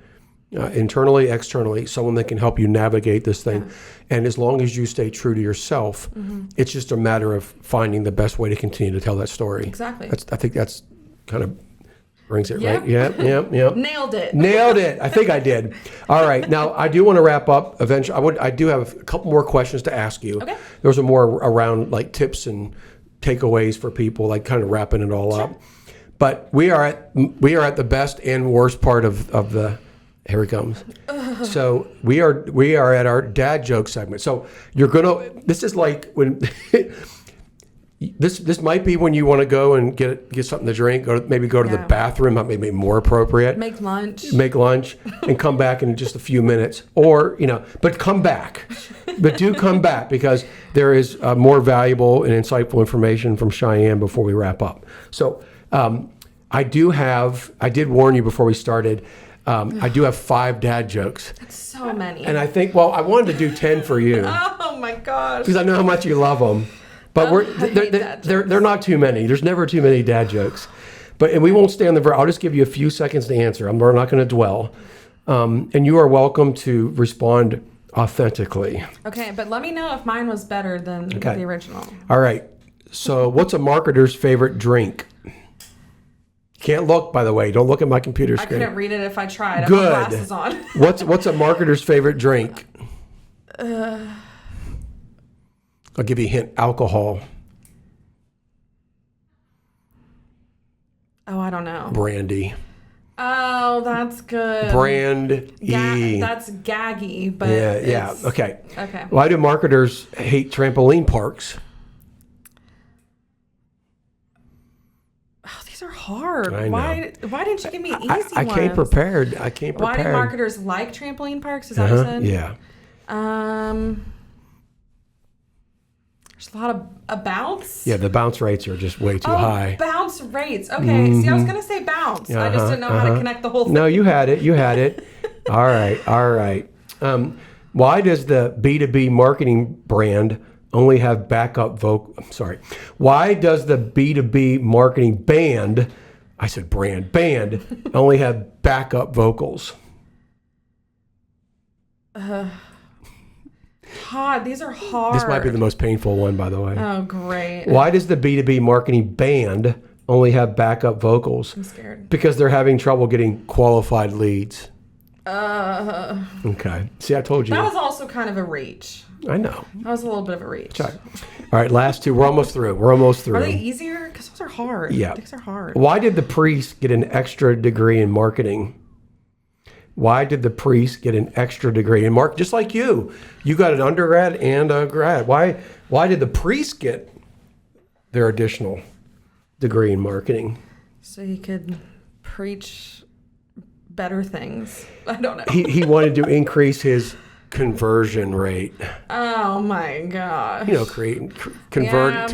Speaker 1: internally, externally, someone that can help you navigate this thing. Yeah. And as long as you stay true to yourself, it's just a matter of finding the best way to continue to tell that story.
Speaker 2: Exactly.
Speaker 1: I think that's kind of brings it,
Speaker 2: yeah.
Speaker 1: right? Yeah.
Speaker 2: Nailed it.
Speaker 1: Nailed it. I think I did. All right. Now, I do want to wrap up eventually. I do have a couple more questions to ask you.
Speaker 2: Okay.
Speaker 1: Those are more around like tips and takeaways for people, like kind of wrapping it all up. But we are at the best and worst part of the. Here he comes. So we are at our dad joke segment. So you're gonna. This is like when. This might be when you want to go and get something to drink, or maybe go to the bathroom. That may be more appropriate.
Speaker 2: Make lunch,
Speaker 1: and come back in just a few minutes, or but come back. But do come back, because there is more valuable and insightful information from Cheyenne before we wrap up. So I did warn you before we started. I do have 5 dad jokes.
Speaker 2: That's so many.
Speaker 1: And I think, I wanted to do 10 for you.
Speaker 2: Oh my gosh.
Speaker 1: Because I know how much you love them. But they're not too many. There's never too many dad jokes. And we won't stay on the I'll just give you a few seconds to answer. We're not going to dwell. And you are welcome to respond authentically.
Speaker 2: Okay, but let me know if mine was better than the original.
Speaker 1: All right. So what's a marketer's favorite drink? Can't look, by the way. Don't look at my computer screen.
Speaker 2: I couldn't read it if I tried.
Speaker 1: Good.
Speaker 2: I have glasses on.
Speaker 1: What's a marketer's favorite drink? I'll give you a hint. Alcohol.
Speaker 2: Oh, I don't know.
Speaker 1: Brandy.
Speaker 2: Oh, that's good.
Speaker 1: Brandy.
Speaker 2: That's gaggy, but
Speaker 1: yeah. Okay.
Speaker 2: Okay.
Speaker 1: Why do marketers hate trampoline parks?
Speaker 2: Oh, these are hard.
Speaker 1: I know.
Speaker 2: Why didn't you give me easy ones?
Speaker 1: I came prepared.
Speaker 2: Why do marketers like trampoline parks? Is that what you said?
Speaker 1: Yeah.
Speaker 2: There's a lot of bounce.
Speaker 1: Yeah, the bounce rates are just way too high.
Speaker 2: Bounce rates. Okay. See, I was going to say bounce. I just didn't know how to connect the whole thing.
Speaker 1: No, you had it. All right. Why does the B2B marketing brand only have backup vocal? I'm sorry. Why does the B2B marketing band, I said band, only have backup vocals?
Speaker 2: God, these are hard.
Speaker 1: This might be the most painful one, by the way.
Speaker 2: Oh, great.
Speaker 1: Why does the B2B marketing band only have backup vocals?
Speaker 2: I'm scared.
Speaker 1: Because they're having trouble getting qualified leads. Okay. See, I told you.
Speaker 2: That was also kind of a reach.
Speaker 1: I know.
Speaker 2: That was a little bit of a reach.
Speaker 1: All right, last 2. We're almost through.
Speaker 2: Are they easier? Because those are hard.
Speaker 1: Yeah.
Speaker 2: These are hard.
Speaker 1: Why did the priest get an extra degree in marketing? Why did the priest get an extra degree in marketing? Just like you. You got an undergrad and a grad. Why did the priest get their additional degree in marketing?
Speaker 2: So he could preach better things. I don't know.
Speaker 1: He wanted to increase his conversion rate.
Speaker 2: Oh my gosh.
Speaker 1: Convert.
Speaker 2: I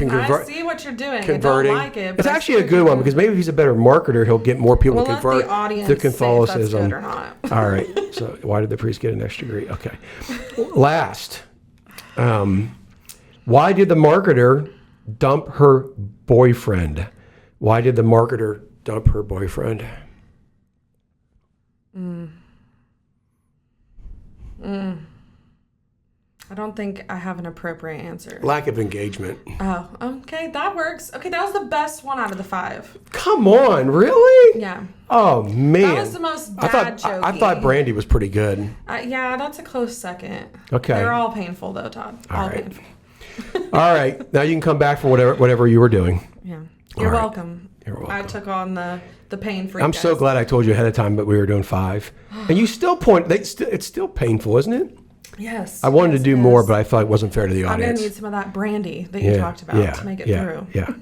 Speaker 2: see what you're doing.
Speaker 1: Converting.
Speaker 2: I don't like it.
Speaker 1: It's actually a good one, because maybe if he's a better marketer, he'll get more people to convert
Speaker 2: the audience
Speaker 1: to Catholicism.
Speaker 2: Say if that's good or not.
Speaker 1: All right. So why did the priest get an extra degree? Okay. Last. Why did the marketer dump her boyfriend? Why did the marketer dump her boyfriend?
Speaker 2: I don't think I have an appropriate answer.
Speaker 1: Lack of engagement.
Speaker 2: Oh, okay, that works. Okay, that was the best one out of the 5.
Speaker 1: Come on, really?
Speaker 2: Yeah.
Speaker 1: Oh man,
Speaker 2: that was the most dad jokey.
Speaker 1: I thought Brandy was pretty good.
Speaker 2: Yeah, that's a close second.
Speaker 1: Okay.
Speaker 2: They're all painful though, Todd. All
Speaker 1: right.
Speaker 2: painful.
Speaker 1: All right, now you can come back for whatever you were doing.
Speaker 2: Yeah, you're welcome.
Speaker 1: You're welcome.
Speaker 2: I took on the pain for you
Speaker 1: I'm
Speaker 2: guys.
Speaker 1: so glad I told you ahead of time, but we were doing 5, and you still point. It's still painful, isn't it?
Speaker 2: Yes.
Speaker 1: I wanted to do more, but I felt it wasn't fair to the audience.
Speaker 2: I'm gonna need some of that brandy that you talked about to make it through.
Speaker 1: Yeah.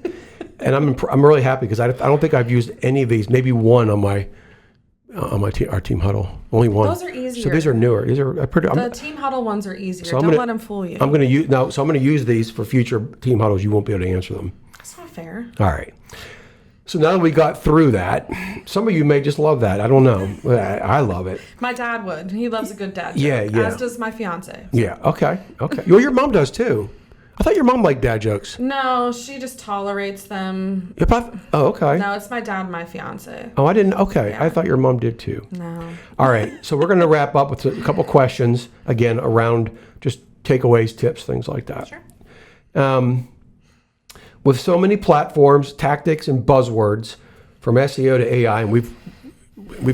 Speaker 1: And I'm really happy, because I don't think I've used any of these. Maybe one on our team huddle. Only one.
Speaker 2: Those are easier.
Speaker 1: So these are newer. These are pretty.
Speaker 2: The team huddle ones are easier.
Speaker 1: So
Speaker 2: Don't let them fool you.
Speaker 1: I'm going to use these for future team huddles. You won't be able to answer them.
Speaker 2: That's not fair.
Speaker 1: All right. So now that we got through that, some of you may just love that. I don't know. I love it.
Speaker 2: My dad would. He loves a good dad joke.
Speaker 1: Yeah.
Speaker 2: As does my fiance.
Speaker 1: Yeah. Okay. Well, your mom does too. I thought your mom liked dad jokes.
Speaker 2: No, she just tolerates them.
Speaker 1: Oh, okay.
Speaker 2: No, it's my dad and my fiance.
Speaker 1: Oh, I didn't. Okay.
Speaker 2: Yeah.
Speaker 1: I thought your mom did too.
Speaker 2: No.
Speaker 1: All right. So we're going to wrap up with a couple questions, again, around just takeaways, tips, things like that.
Speaker 2: Sure.
Speaker 1: With so many platforms, tactics, and buzzwords, from SEO to AI, and we've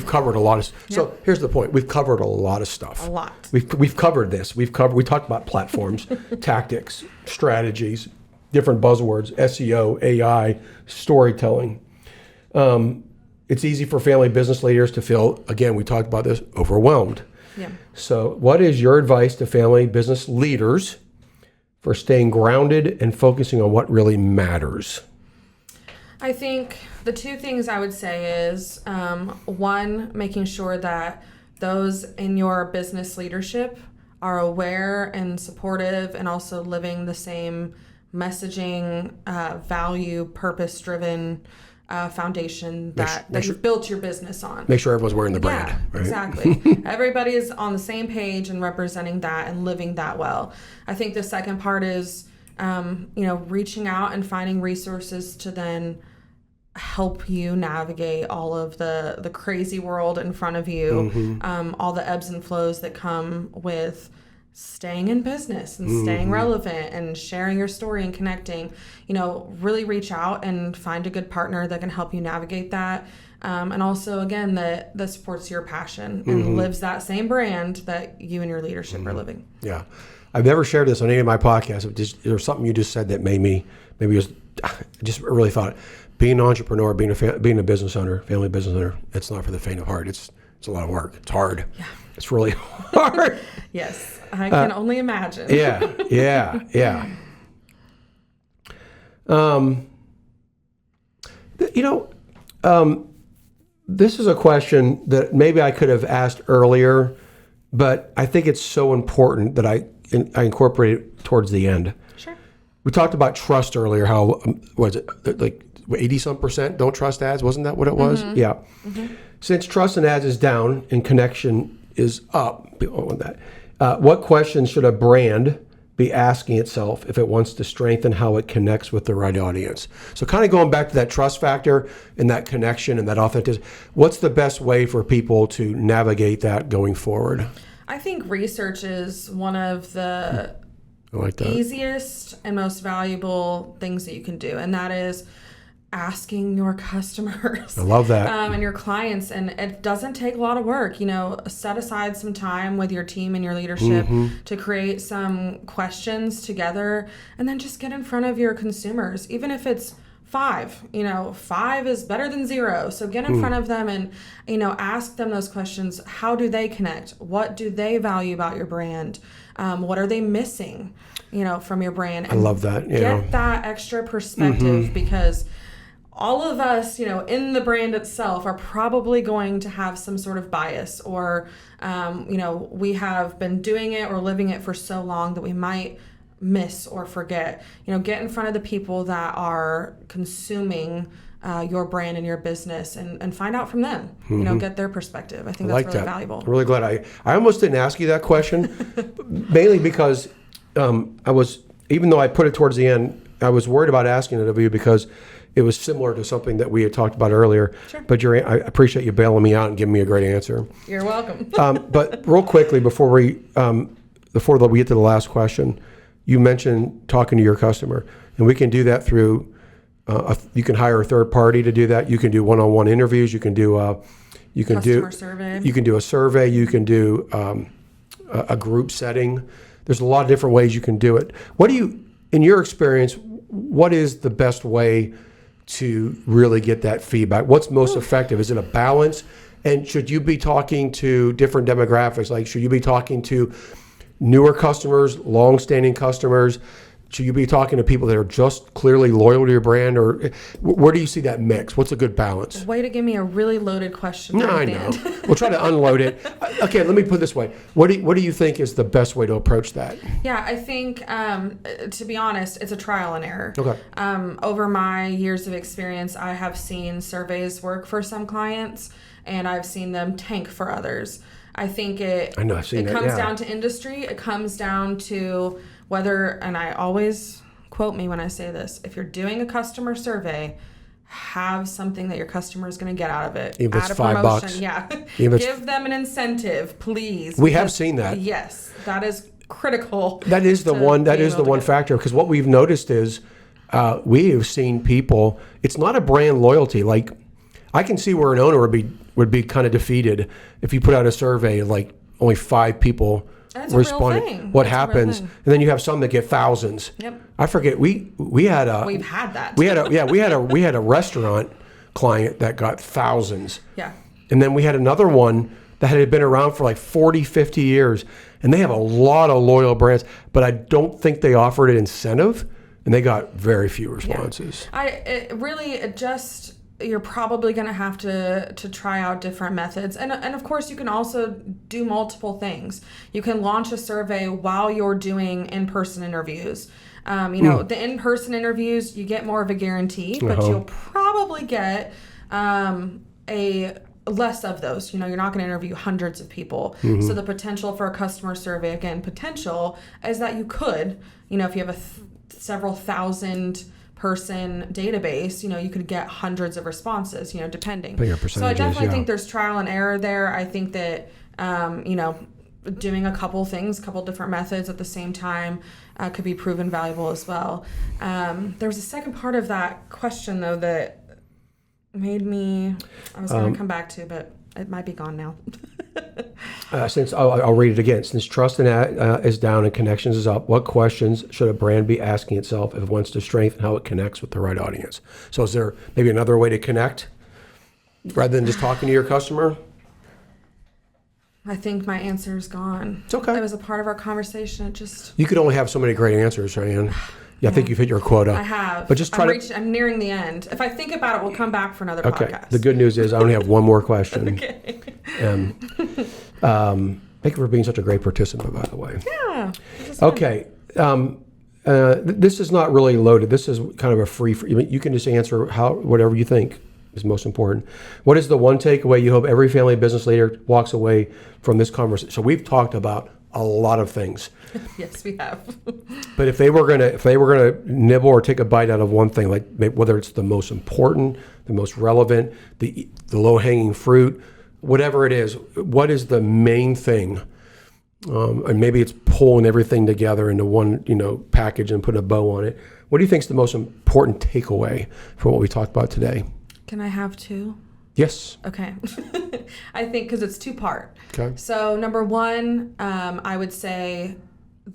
Speaker 1: covered a lot of. So here's the point: we've covered a lot of stuff.
Speaker 2: A lot.
Speaker 1: We've covered this. We talked about platforms, tactics, strategies, different buzzwords, SEO, AI, storytelling. It's easy for family business leaders to feel, again, we talked about this, overwhelmed.
Speaker 2: Yeah.
Speaker 1: So what is your advice to family business leaders for staying grounded and focusing on what really matters?
Speaker 2: I think the two things I would say is, one, making sure that those in your business leadership are aware and supportive and also living the same messaging, value, purpose-driven foundation that you've built your business on.
Speaker 1: Make sure everyone's wearing the brand.
Speaker 2: Yeah,
Speaker 1: right?
Speaker 2: Exactly. Everybody is on the same page and representing that and living that well. I think the second part is, reaching out and finding resources to then help you navigate all of the crazy world in front of you, all the ebbs and flows that come with staying in business and staying relevant and sharing your story and connecting. Really reach out and find a good partner that can help you navigate that. And also, again, that supports your passion and lives that same brand that you and your leadership are living.
Speaker 1: Yeah. I've never shared this on any of my podcasts. There's something you just said that made me, just really thought, being an entrepreneur, being a business owner, family business owner, it's not for the faint of heart. It's a lot of work. It's hard. Yeah. It's really hard.
Speaker 2: Yes. I can only imagine.
Speaker 1: Yeah. This is a question that maybe I could have asked earlier, but I think it's so important that I incorporate it towards the end.
Speaker 2: Sure.
Speaker 1: We talked about trust earlier. How was it like 80-some% don't trust ads? Wasn't that what it was? Yeah. Since trust in ads is down and connection is up, what questions should a brand be asking itself if it wants to strengthen how it connects with the right audience? So kind of going back to that trust factor and that connection and that authenticity, what's the best way for people to navigate that going forward?
Speaker 2: I think research is one of the
Speaker 1: that.
Speaker 2: Easiest and most valuable things that you can do, and that is asking your customers.
Speaker 1: I love that.
Speaker 2: And your clients, and it doesn't take a lot of work. Set aside some time with your team and your leadership to create some questions together, and then just get in front of your consumers, even if it's 5. 5 is better than 0. So get in front of them and, ask them those questions. How do they connect? What do they value about your brand? What are they missing, from your brand? And
Speaker 1: I love that.
Speaker 2: Get that extra perspective because all of us, in the brand itself are probably going to have some sort of bias or, we have been doing it or living it for so long that we might miss or forget. Get in front of the people that are consuming your brand and your business and find out from them, get their perspective. I think that's really valuable.
Speaker 1: I'm really glad I almost didn't ask you that question, mainly because even though I put it towards the end, I was worried about asking it of you because it was similar to something that we had talked about earlier.
Speaker 2: Sure.
Speaker 1: But I appreciate you bailing me out and giving me a great answer.
Speaker 2: You're welcome.
Speaker 1: But real quickly, before we get to the last question, you mentioned talking to your customer, and we can do that through. You can hire a third party to do that. You can do one-on-one interviews. You can do
Speaker 2: survey.
Speaker 1: You can do a survey. You can do a group setting. There's a lot of different ways you can do it. In your experience, what is the best way to really get that feedback? What's most effective? Is it a balance? And should you be talking to different demographics? Like, should you be talking to newer customers, long-standing customers? Should you be talking to people that are just clearly loyal to your brand? Or where do you see that mix? What's a good balance?
Speaker 2: Way to give me a really loaded question.
Speaker 1: No, I know. We'll try to unload it. Okay, let me put it this way. What do you think is the best way to approach that?
Speaker 2: Yeah, I think, to be honest, it's a trial and error.
Speaker 1: Okay.
Speaker 2: Over my years of experience, I have seen surveys work for some clients, and I've seen them tank for others. I think it comes down to industry. It comes down to and I always quote me when I say this, if you're doing a customer survey, have something that your customer is going to get out of it.
Speaker 1: Even if it's
Speaker 2: Add a promotion.
Speaker 1: $5.
Speaker 2: Yeah.
Speaker 1: Even
Speaker 2: Give them an incentive, please.
Speaker 1: We have seen that.
Speaker 2: Yes. That is critical.
Speaker 1: That is the one factor, because what we've noticed is we have seen people, it's not a brand loyalty. Like, I can see where an owner would be kind of defeated if you put out a survey like only 5 people responded. What happens? And then you have some that get thousands.
Speaker 2: Yep.
Speaker 1: I forget. We've had that. We had a restaurant client that got thousands.
Speaker 2: Yeah.
Speaker 1: And then we had another one that had been around for like 40, 50 years, and they have a lot of loyal brands, but I don't think they offered an incentive, and they got very few responses.
Speaker 2: You're probably going to have to try out different methods. And of course, you can also do multiple things. You can launch a survey while you're doing in-person interviews. The in-person interviews, you get more of a guarantee, but you'll probably get a less of those. You're not going to interview hundreds of people. Mm-hmm. So the potential for a customer survey, again, potential is that you could, if you have a several thousand person database, you could get hundreds of responses, depending. So I definitely think there's trial and error there. I think that, doing a couple different methods at the same time could be proven valuable as well. There was a second part of that question, though, that made me, I was going to come back to, but it might be gone now.
Speaker 1: I'll read it again. Since trust is down and connections is up, what questions should a brand be asking itself if it wants to strengthen how it connects with the right audience? So is there maybe another way to connect rather than just talking to your customer?
Speaker 2: I think my answer is gone.
Speaker 1: It's okay.
Speaker 2: It was a part of our conversation.
Speaker 1: You could only have so many great answers, Cheyenne. Yeah, I think you've hit your quota.
Speaker 2: I have.
Speaker 1: But just
Speaker 2: I'm nearing the end. If I think about it, we'll come back for another podcast.
Speaker 1: The good news is I only have one more question.
Speaker 2: Okay.
Speaker 1: Thank you for being such a great participant, by the way.
Speaker 2: Yeah.
Speaker 1: Okay. This is not really loaded. This is kind of a free. You can just answer whatever you think is most important. What is the one takeaway you hope every family business leader walks away from this conversation? So we've talked about a lot of things.
Speaker 2: Yes, we have.
Speaker 1: But if they were gonna nibble or take a bite out of one thing, like whether it's the most important, the most relevant, the low-hanging fruit, whatever it is, what is the main thing? And maybe it's pulling everything together into one, package and putting a bow on it. What do you think is the most important takeaway from what we talked about today?
Speaker 2: Can I have 2?
Speaker 1: Yes.
Speaker 2: Okay. I think because it's 2-part.
Speaker 1: Okay.
Speaker 2: So number 1, I would say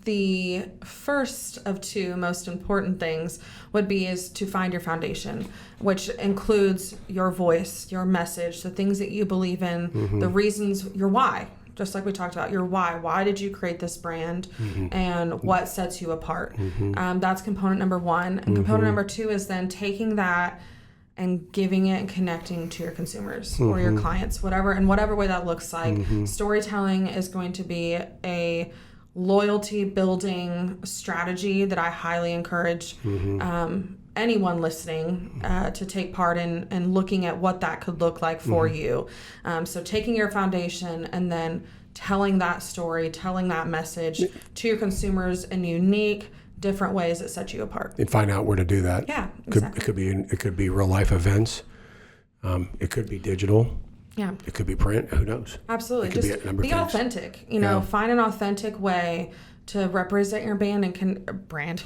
Speaker 2: the first of 2 most important things is to find your foundation, which includes your voice, your message, the things that you believe in, mm-hmm. the reasons, your why. Just like we talked about, your why. Why did you create this brand, mm-hmm. and what sets you apart? Mm-hmm. That's component number 1. And mm-hmm. component number 2 is then taking that and giving it and connecting to your consumers mm-hmm. or your clients, whatever way that looks like. Mm-hmm. Storytelling is going to be a loyalty building strategy that I highly encourage mm-hmm. Anyone listening to take part in looking at what that could look like for mm-hmm. you. So taking your foundation and then telling that story, telling that message to your consumers in unique, different ways that set you apart. And
Speaker 1: find out where to do that.
Speaker 2: Yeah, exactly.
Speaker 1: It could be real life events. It could be digital.
Speaker 2: Yeah.
Speaker 1: It could be print. Who knows?
Speaker 2: Absolutely.
Speaker 1: Just
Speaker 2: be authentic. Find an authentic way to represent your band and brand.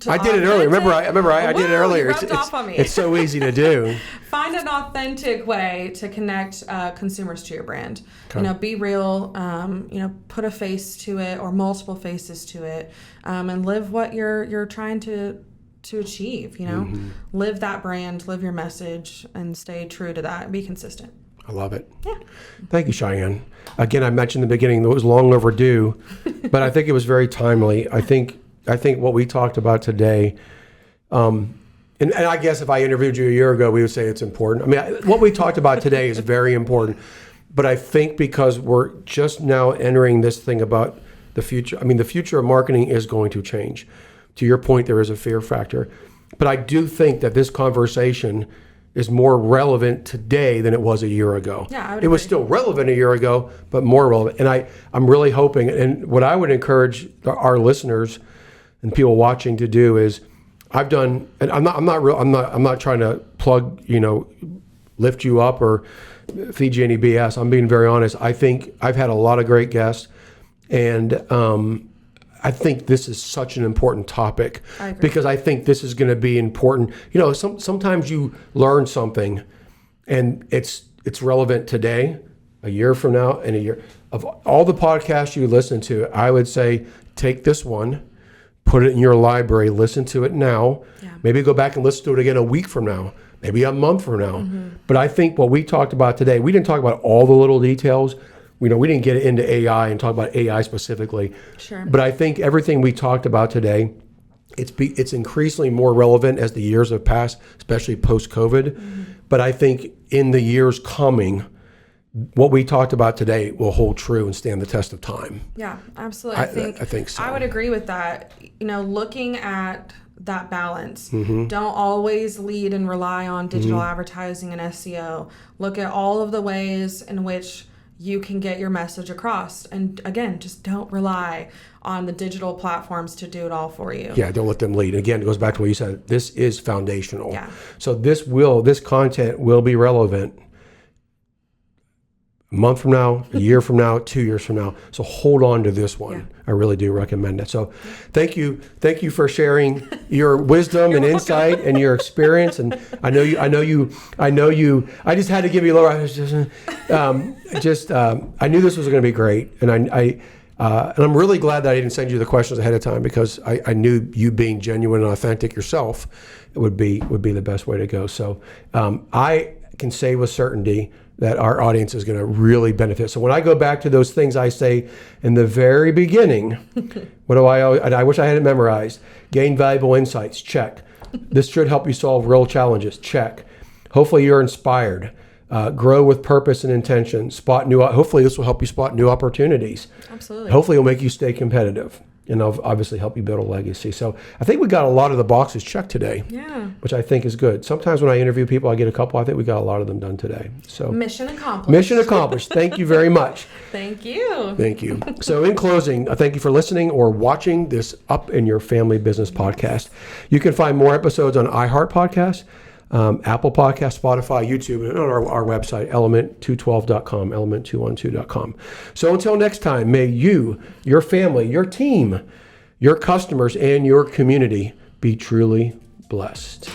Speaker 1: I did it earlier. Remember, I did it earlier.
Speaker 2: You rubbed off on me.
Speaker 1: It's so easy to do.
Speaker 2: Find an authentic way to connect consumers to your brand.
Speaker 1: Okay.
Speaker 2: Be real. Put a face to it or multiple faces to it, and live what you're trying to achieve. Mm-hmm. Live that brand, live your message, and stay true to that. Be consistent.
Speaker 1: I love it.
Speaker 2: Yeah.
Speaker 1: Thank you, Cheyenne. Again, I mentioned in the beginning that it was long overdue, but I think it was very timely. I think what we talked about today, and I guess if I interviewed you a year ago, we would say it's important. I mean, what we talked about today is very important, but I think because we're just now entering this thing about the future, the future of marketing is going to change. To your point, there is a fear factor, but I do think that this conversation is more relevant today than it was a year ago.
Speaker 2: Yeah, I would
Speaker 1: It was
Speaker 2: agree.
Speaker 1: still relevant a year ago, but more relevant. And I'm really hoping, and what I would encourage our listeners and people watching to do is, I've done, and I'm not trying to plug, lift you up or feed you any BS. I'm being very honest. I think I've had a lot of great guests, and I think this is such an important topic because I think this is going to be important. Sometimes you learn something and it's relevant today, a year from now, and a year. Of all the podcasts you listen to, I would say take this one, put it in your library, listen to it now. Yeah. Maybe go back and listen to it again a week from now, maybe a month from now. Mm-hmm. But I think what we talked about today, we didn't talk about all the little details. We didn't get into AI and talk about AI specifically.
Speaker 2: Sure.
Speaker 1: But I think everything we talked about today, it's increasingly more relevant as the years have passed, especially post-COVID. Mm-hmm. But I think in the years coming, what we talked about today will hold true and stand the test of time.
Speaker 2: Yeah, absolutely.
Speaker 1: I think so.
Speaker 2: I would agree with that. Looking at that balance. Mm-hmm. Don't always lead and rely on digital advertising and SEO. Look at all of the ways in which you can get your message across. And again, just don't rely on the digital platforms to do it all for you.
Speaker 1: Yeah, don't let them lead. Again, it goes back to what you said. This is foundational.
Speaker 2: Yeah.
Speaker 1: So this content will be relevant a month from now, a year from now, 2 years from now. So hold on to this one. Yeah. I really do recommend it. So thank you for sharing your wisdom and insight and your experience. And I know you, I just had to give you a little, I knew this was going to be great. And and I'm really glad that I didn't send you the questions ahead of time, because I knew you being genuine and authentic yourself would be the best way to go. So I can say with certainty that our audience is going to really benefit. So when I go back to those things I say in the very beginning, what do I always, and I wish I had it memorized, gain valuable insights, check. This should help you solve real challenges, check. Hopefully you're inspired. Grow with purpose and intention. Hopefully this will help you spot new opportunities.
Speaker 2: Absolutely.
Speaker 1: Hopefully it'll make you stay competitive, and obviously help you build a legacy. So I think we got a lot of the boxes checked today, which I think is good. Sometimes when I interview people, I get a couple. I think we got a lot of them done today. So
Speaker 2: mission accomplished.
Speaker 1: Mission accomplished. Thank you very much.
Speaker 2: Thank you.
Speaker 1: Thank you. So in closing, thank you for listening or watching this Up in Your Family Business podcast. You can find more episodes on iHeart Podcasts, Apple Podcast, Spotify, YouTube, and on our website, element212.com, element212.com. So until next time, may you, your family, your team, your customers, and your community be truly blessed.